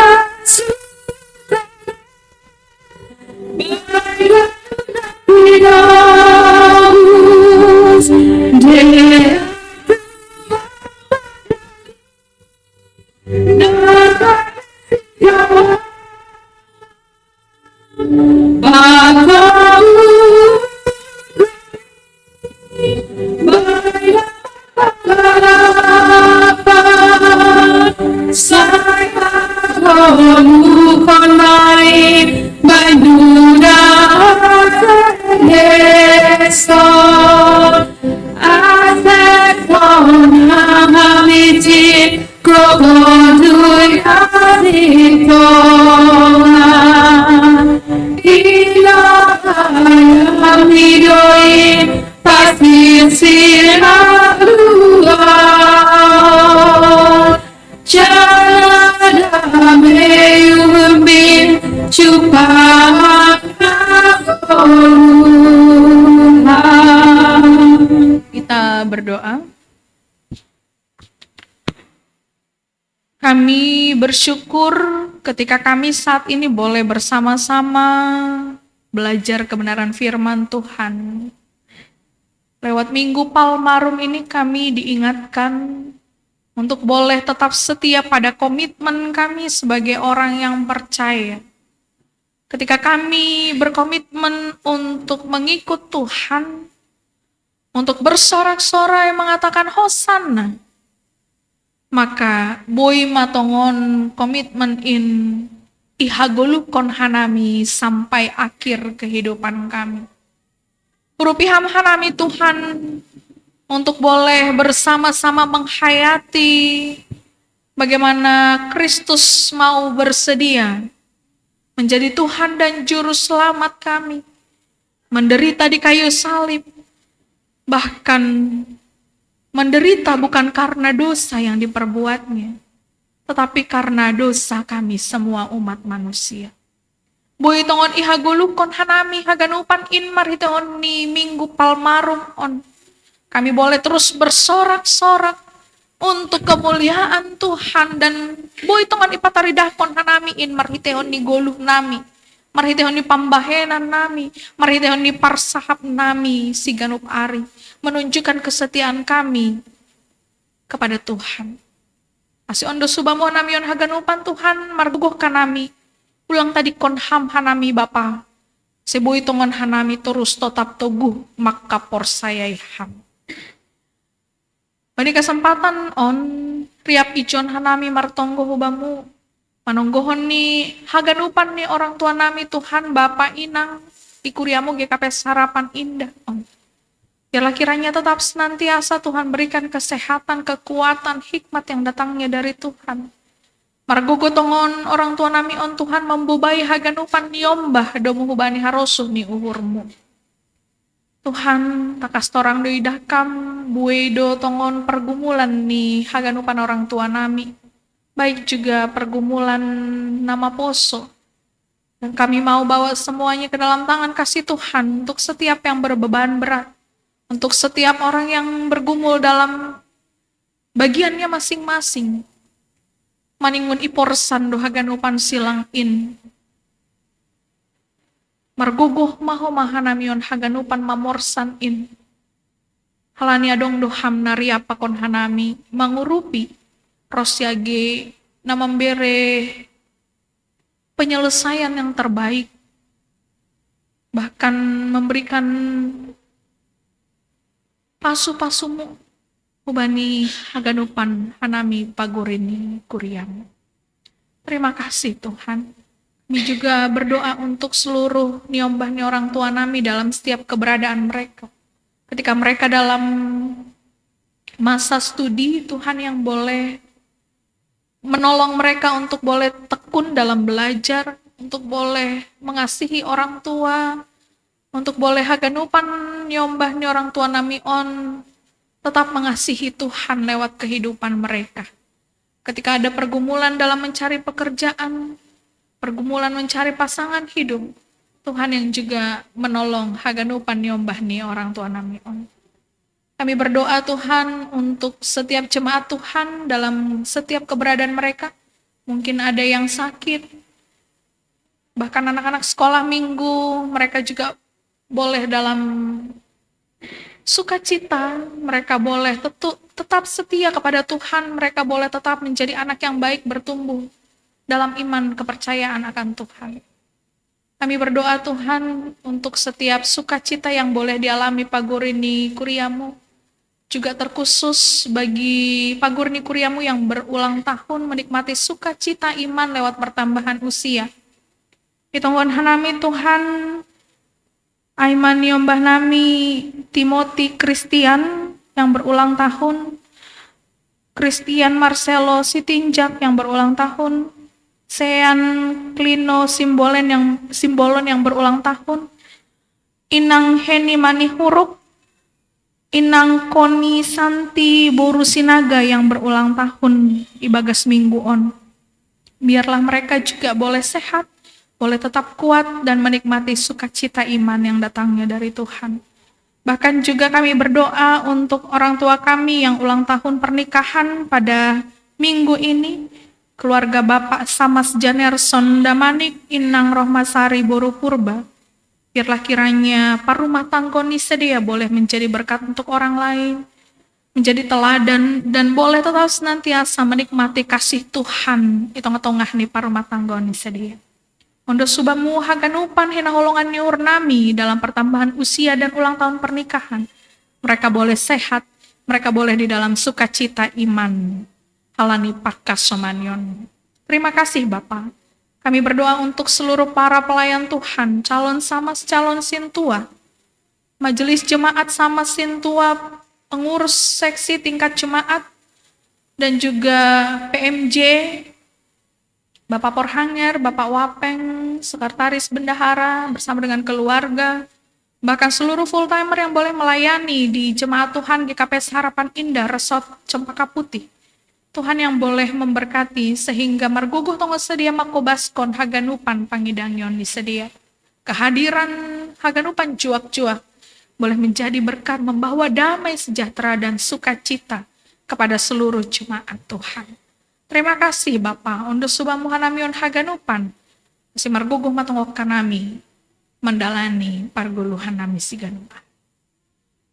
Kita berdoa. Kami bersyukur ketika kami saat ini boleh bersama-sama belajar kebenaran firman Tuhan. Lewat Minggu Palmarum ini kami diingatkan untuk boleh tetap setia pada komitmen kami sebagai orang yang percaya. Ketika kami berkomitmen untuk mengikut Tuhan, untuk bersorak-sorai mengatakan Hosana, maka boi matongon komitmen in ihagolukon hanami sampai akhir kehidupan kami. Urupiham hanami Tuhan untuk boleh bersama-sama menghayati bagaimana Kristus mau bersedia menjadi Tuhan dan Juru Selamat kami, menderita di kayu salib, bahkan menderita bukan karena dosa yang diperbuatnya, tetapi karena dosa kami semua umat manusia. Boi tongon ihagulukon hanami haganupan in marhitongon ni Minggu Palmarum on. Kami boleh terus bersorak-sorak untuk kemuliaan Tuhan dan boi tongon ipataridahkon hanami in marhiteon ni goluh nami, marhiteon ni pambahenan nami, marhiteon ni parsahap nami siganup ari, menunjukkan kesetiaan kami kepada Tuhan. Asi ondo subamu namion haganupan Tuhan margugoh kanami, ulang tadi konham hanami Bapa, seboi tongon hanami terus tetap teguh maka porsayai ham. Pada kesempatan on riap ijon hanami martonggo hubamu Manunggohon ni haganupan ni orang tua nami Tuhan Bapa Inang ikuriamu GKP Harapan Indah. Biarlah kiranya tetap senantiasa Tuhan berikan kesehatan, kekuatan, hikmat yang datangnya dari Tuhan. Margogo tongon orang tua nami on Tuhan membubai haganupan niombah domu hubani harosuh ni uhurmu. Tuhan takas torang do idakam buedo tongon pergumulan ni haganupan orang tua nami. Baik juga pergumulan nama poso. Dan kami mau bawa semuanya ke dalam tangan kasih Tuhan untuk setiap yang berbeban berat. Untuk setiap orang yang bergumul dalam bagiannya masing-masing. Maningun iporsan do haganupan silang in. Marguguh maho mahanamion haganupan mamorsan in. Halani adong do hamnari apakon hanami mangurupi rosyage na membere penyelesaian yang terbaik. Bahkan memberikan pasu-pasumu ubani haganupan hanami pagurini kuriamu. Terima kasih Tuhan. Kami juga berdoa untuk seluruh niombah ni orang tua nami dalam setiap keberadaan mereka. Ketika mereka dalam masa studi, Tuhan yang boleh menolong mereka untuk boleh tekun dalam belajar, untuk boleh mengasihi orang tua, untuk boleh haganupan nyombah ni orang tua nami on tetap mengasihi Tuhan lewat kehidupan mereka. Ketika ada pergumulan dalam mencari pekerjaan, pergumulan mencari pasangan hidup, Tuhan yang juga menolong haganupan nyombah ni orang tua nami on. Kami berdoa Tuhan untuk setiap jemaat Tuhan dalam setiap keberadaan mereka. Mungkin ada yang sakit, bahkan anak-anak sekolah minggu, mereka juga boleh dalam sukacita, mereka boleh tetap setia kepada Tuhan, mereka boleh tetap menjadi anak yang baik bertumbuh dalam iman kepercayaan akan Tuhan. Kami berdoa Tuhan untuk setiap sukacita yang boleh dialami Pagurini Kuriamu, juga terkhusus bagi Pagurini Kuriamu yang berulang tahun menikmati sukacita iman lewat pertambahan usia. Hitunggon hanami Tuhan, Aiman nyombah nami Timothy Christian yang berulang tahun, Christian Marcelo Sitinjak yang berulang tahun, Sean Klino Simbolon yang berulang tahun, Inang Heni Manihuruk, Inang Koni Santi Borusinaga yang berulang tahun ibagas minggu on. Biarlah mereka juga boleh sehat, boleh tetap kuat dan menikmati sukacita iman yang datangnya dari Tuhan. Bahkan juga kami berdoa untuk orang tua kami yang ulang tahun pernikahan pada minggu ini, keluarga Bapak Samas Janerson Damanik, Inang Rohmasari Boru Purba. Biarlah kiranya parumah tanggoni sedia boleh menjadi berkat untuk orang lain, menjadi teladan, dan boleh tetap senantiasa menikmati kasih Tuhan di tengah-tengah nih parumah tanggoni sedia. Ondo subamu haganupan hina holongan nyur nami dalam pertambahan usia dan ulang tahun pernikahan. Mereka boleh sehat, mereka boleh di dalam sukacita iman. Halani pakas somanion. Terima kasih Bapak. Kami berdoa untuk seluruh para pelayan Tuhan, calon samas, calon sintua, majelis jemaat samas sintua, pengurus seksi tingkat jemaat, dan juga PMJ, Bapak Porhanger, Bapak Wapeng, Sekretaris Bendahara, bersama dengan keluarga, bahkan seluruh full-timer yang boleh melayani di Jemaat Tuhan GKP Harapan Indah, Resort Cempaka Putih. Tuhan yang boleh memberkati sehingga marguguh tonggo sedia makobaskon haganupan pangidangyon disedia. Kehadiran haganupan juak-juak boleh menjadi berkat membawa damai sejahtera dan sukacita kepada seluruh jemaat Tuhan. Terima kasih Bapa, untuk subamu hanamion haganupan, si marguguh matungok kanami, mendalani parguluhan nami siganupan.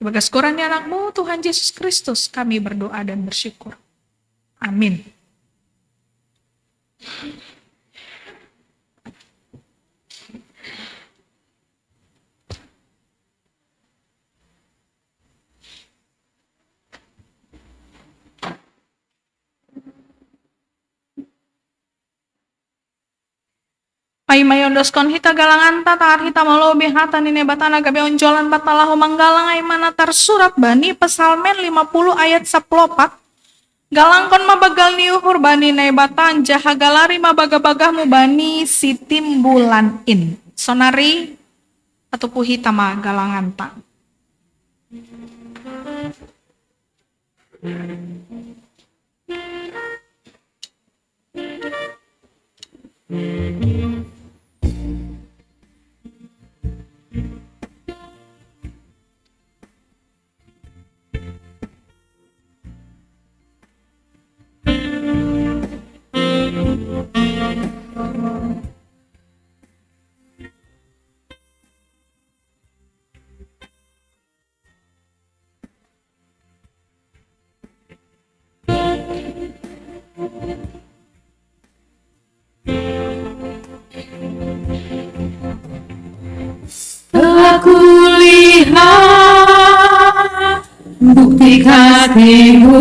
Bagas kurangnya anakmu, Tuhan Yesus Kristus, kami berdoa dan bersyukur. Amin. Ai mayondoskon hita galangan tatar hita malobi hata nine batana gabe onjolan batalahu manggalang ai mana tersurat bani pesalmen 50 ayat 14. Galangkon mabagal ni uhur bani nai batan jaha galari mabaga-bagahmu bani sitim bulan in. Sonari atau puhita ma galangan ta. Aku lihat bukti kasih-Mu,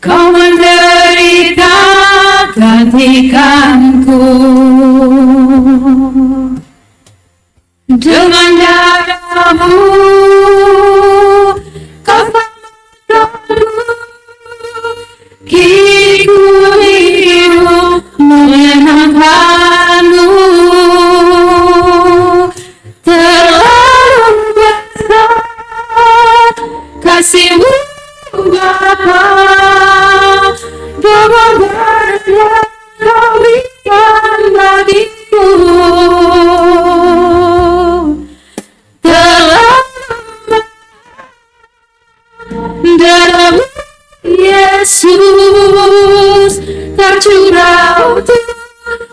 Kau menderita gantikanku. Dengan darah-Mu Kau Kiku hidup menyenangkan-Mu. Terlalu besar kasih-Mu Bapa, berbeda Kau berikan bagiku. Darah Yesus tercurah untuk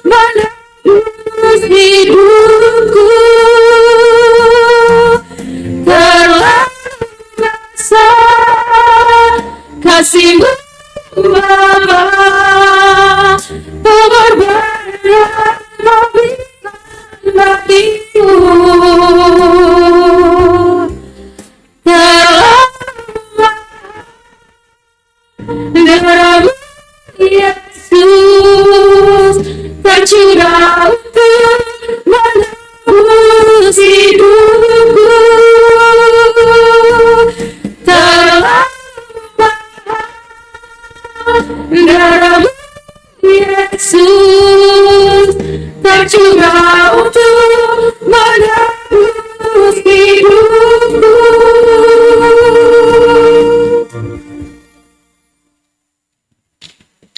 menebus hidupku. Terlalu besar kasih-Mu Bapa, pengorbanan Kau berikan bagiku. Darah Yesus tercurah untuk menebus hidupku. Darah Yesus tercurah untuk menebus hidupku.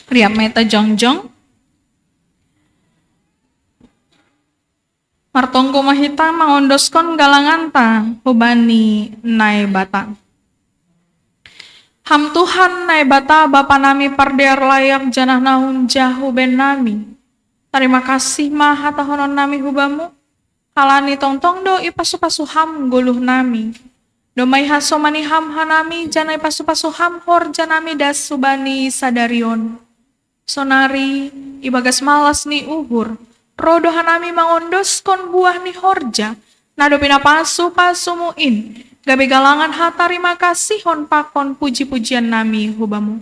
Ria meta jongjong. Martongko mahita mangondoskon galangan ta hubani nai bata. Ham Tuhan nai bata Bapa nami pardear layak janah nahun jahu ben nami. Terima kasih maha tahonon nami hubamu. Kalani tongtong do ipasu-pasu ham guluh nami. Domai haso mani ham hanami janai pasu-pasu ham hor janami das subani sadarion. Sonari ibagas malas ni uhur. Rodo hanami mangondoskon buah ni horja. Nado pinapasu pasumuin. Gabe galangan hata terima kasih hon pakon puji-pujian nami hubamu.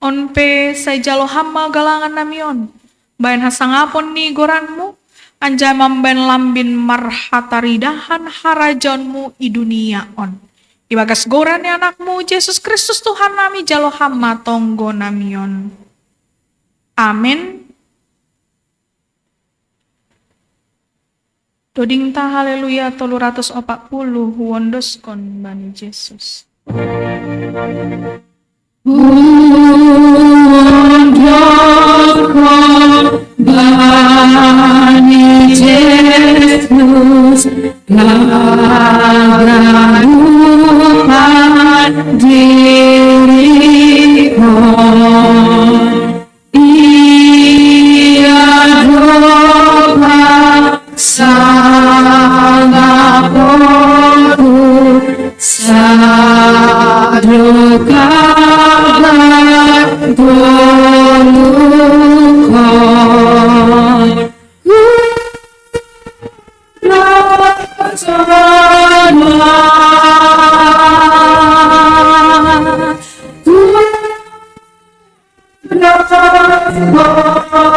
Onpe say jalo hama galangan nami on. Bayan hasangapon ni goranmu. Anjay mamben lambin marhataridahan harajonmu i dunia on. Ibagas goran ni anakmu Yesus Kristus Tuhan nami jalo hama tonggo nami on. Amin. Doding ta haleluya 340 wondoskon bani Yesus. Wondoskon bani Yesus, lagarupan diriku. Sangapotu sadukabar tulukon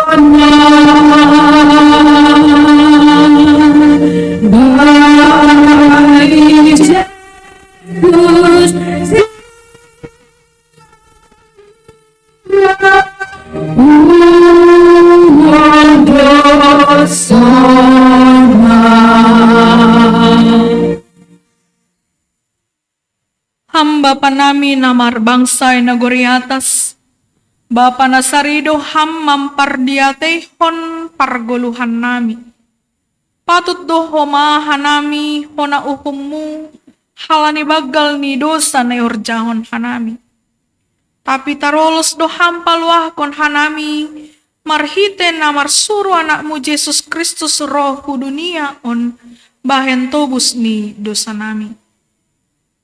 Rajana bersama. Hamba panami namar bangsa nagori atas, Bapa nasarido ham mampardiate hon pargoluhan nami. Patut do homahan nami hona uhummu, halani bagal ni dosa na yorjahon hanami. Tapi tarolos do ham paluahkon hanami, marhite namar suru anakmu Yesus Kristus rohu dunia on bahen tobus ni dosa nami.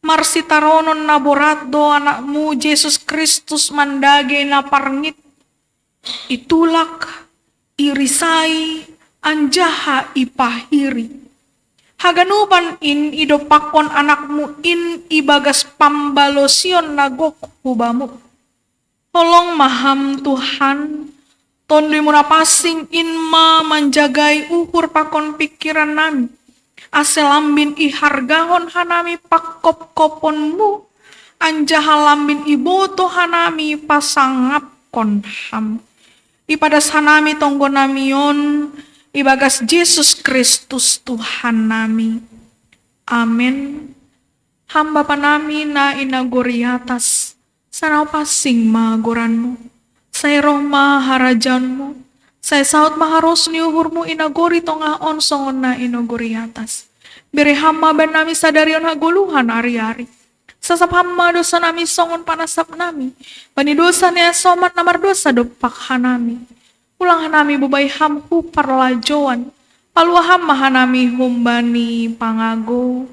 Marsitaronon naborat do anakmu Yesus Kristus mandage na parngit, itulak, irisai, anjaha ipahiri. Haganuban in idopakon anakmu in ibagas pambalosion nagok hubamu. Tolong maham Tuhan, tondui muna pasing in ma manjagai uhur pakon pikiran nami. Aselambin ihargahon hanami pakop-koponmu, anjahalambin iboto hanami pasangap konham. Ipadas hanami tonggo namion, ibagas Yesus Kristus Tuhan nami. Amin. Hamba panami na inagori atas, sanau pasing magoranmu, saya roh maharajanmu, saya saut maharos ni uhurmu inagori tonga onsongon na inagori atas. Beri hamba ban nami sadarion haguluhan ari-ari. Sasap hamba dosa nami songon panasap nami. Bani dosa niya somat namar dosa dopak hanami. Ulang hanami bubay hamhu parlajoan. Palua hamba hanami humbani pangago.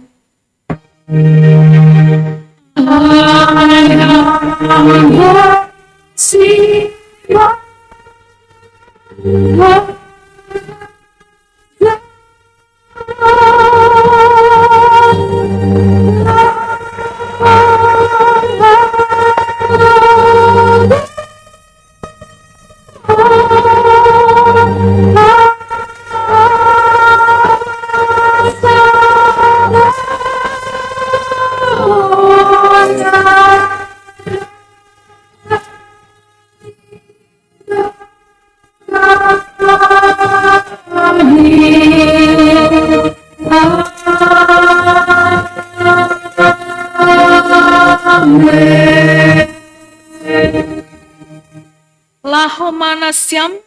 Lahomanasyam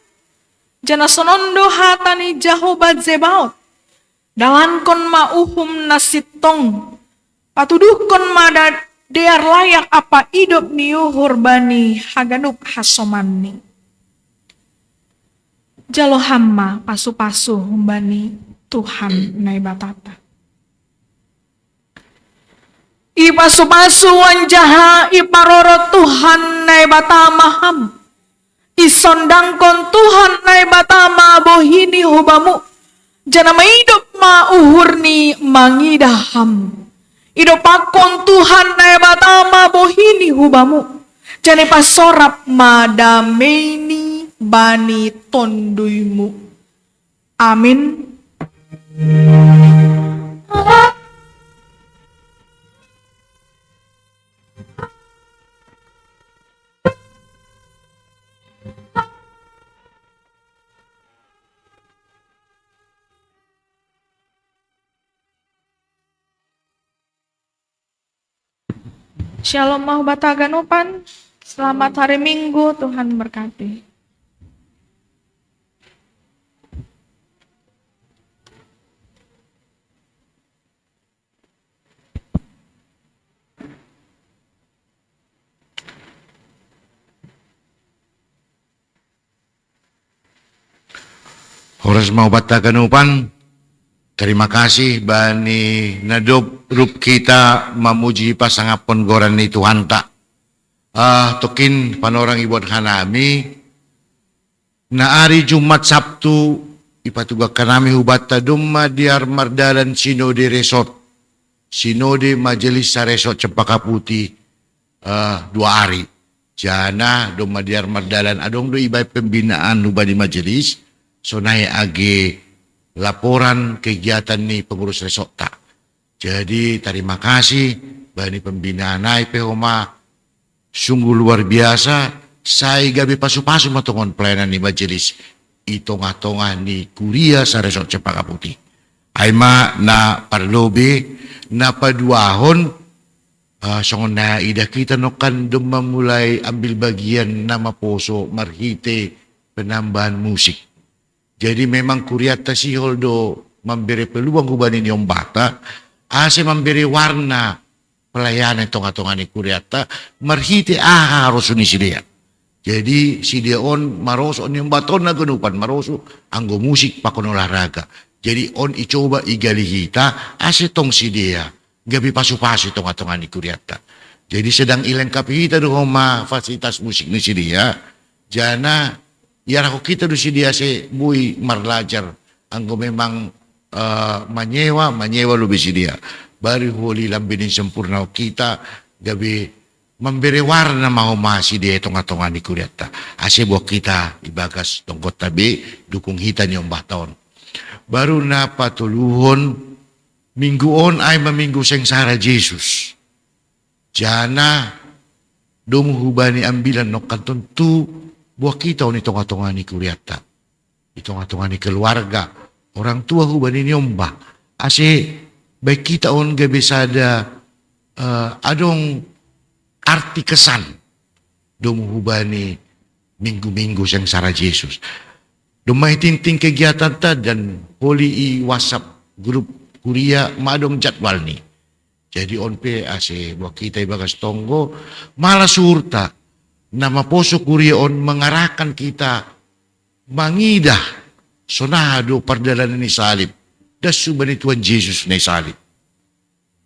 janasonondo hatani Jehovah Zebaot dalankon mauhum nasitong patuduhkon mada dear layak apa idop niuhur bani haganup hasomani jalo hamma pasu-pasu humbani Tuhan naibatata ipasu-pasu wanjaha iparoro Tuhan naibatamaham isondangkon Tuhan naibatama bohini hubamu jana maidop mauhurni mangidaham idopakon Tuhan naibatama bohini hubamu jana pasorap madameni bani tonduimu. Amin. Shalom mahubataгаnupan. Selamat hari Minggu, Tuhan berkati. Horas mahubataгаnupan. Terima kasih bani nadob rup kita memuji pasangapon goran ni Tuhan tak. Tokin panorang ibon hanami na ari Jumat Sabtu ipatugak kanami hubata dumma diar mardalan sinode resort. Sinode majelis sa resort Cempaka Putih 2 hari. Jana dumma diar mardalan adong do ibay pembinaan nuba di majelis. So nae age laporan kegiatan ni pengurus resort tak. Jadi terima kasih bani pembinaan naik pehoma sungguh luar biasa. Saya gabi pasu-pasu matungon pelayanan ni majelis. itonga-tonga ni kuria sa resort Cempaka Putih. Aima na parlobe na paduahon songon na ida kita no kan memulai ambil bagian nama poso marhite penambahan musik. Jadi memang kuriata si holdo memberi peluang kubanin yung bata, ase memberi warna pelayanan tonga-tonga ni kuriata marhite harus ni si dia. Jadi si dia on maroso yung baton na ganupan maroso anggo musik pakon olahraga. Jadi on icoba igalihita ase tong si dia gabi pasu-pasu tonga-tonga ni kuriata. Jadi sedang ilengkapi kita do ma fasilitas musik ni si dia. Jana ya ako kita do si dia se bui marlajar anggo memang manyewa lebih si dia. Baru holi lambinin sempurna kita gabi memberi warna mau si dia tonga-tonga ni kuriata. Ase buat kita ibagas tongkot tabi dukung hitan yung baton. Baru na patuluhon minggu on ay maminggu sengsara Jesus. Jana dumuhubani ambilan no kanton tu buat kita ni tonga-tonga ni kuriata. Tonga-tonga ni keluarga. Orang tua hubani nyomba. Ase baik kita on gabi sada adong arti kesan dumuhubani minggu-minggu sengsara Jesus. Dumay tinting kegiatan ta dan holi i WhatsApp grup kuria madong jadwal ni. Jadi onpe ase buat kita ibagas tonggo malah surta nama poso kuria on mengarahkan kita mangidah sonado perdalanan ni salib das subani Tuhan Yesus ni salib.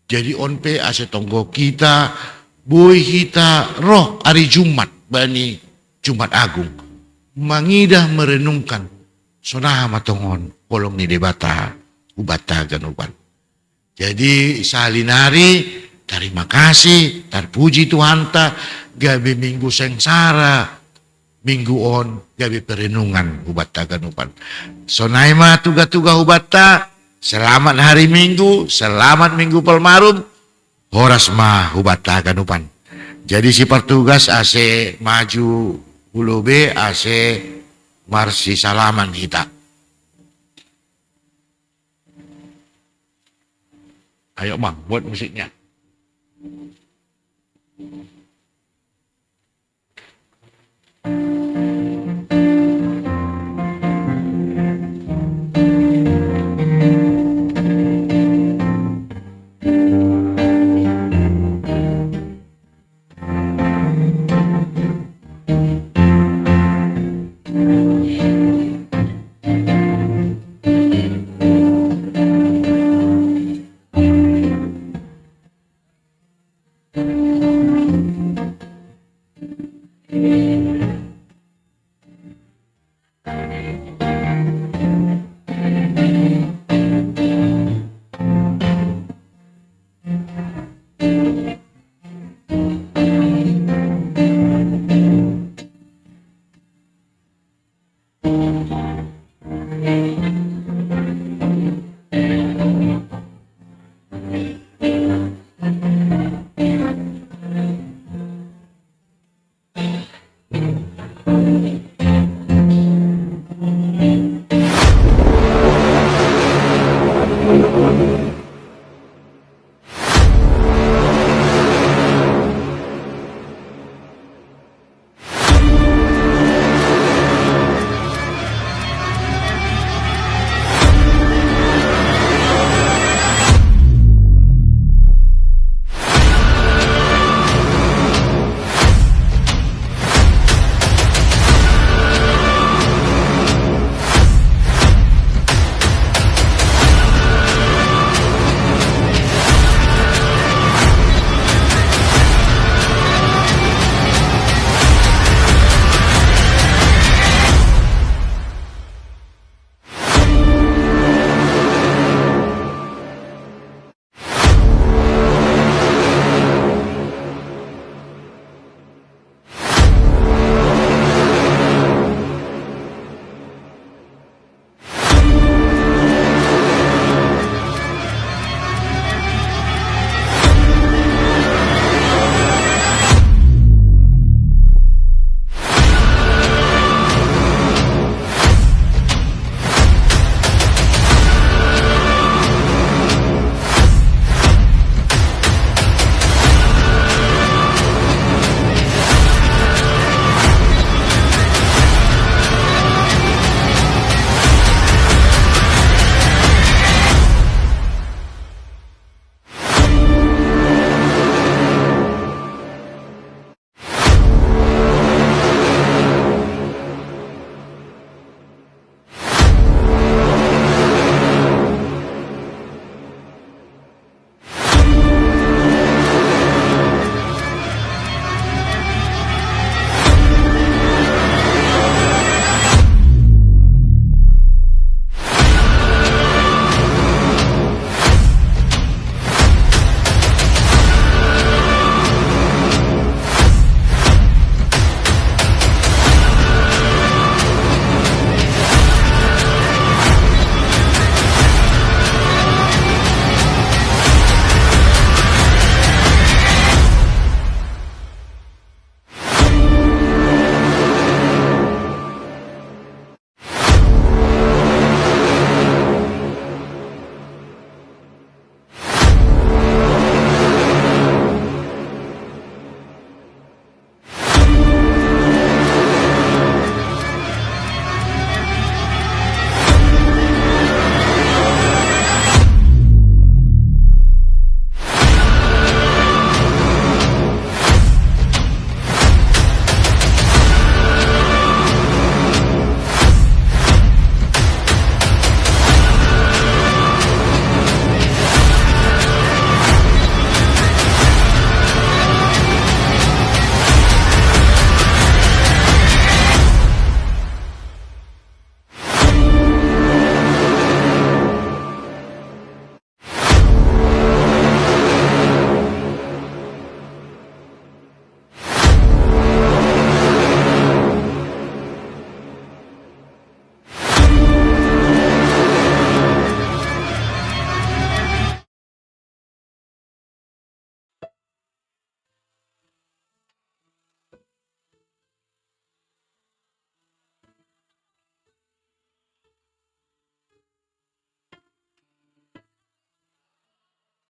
Jadi onpe ase tonggo kita boy kita roh hari Jumat bani Jumat Agung mangidah merenungkan sonaha matongon kolong ni debata ubata ganuban. Jadi salinari terima kasih terpuji Tuhan ta gabi minggu sengsara minggu on gabi perenungan ubata ganuban. Sonaima tuga-tuga ubata selamat hari Minggu, selamat Minggu Palmarum, horas mah ubata ganuban. Jadi si pertugas ase maju Ulobe ase marsi salaman kita. Ayo Mang, buat musiknya.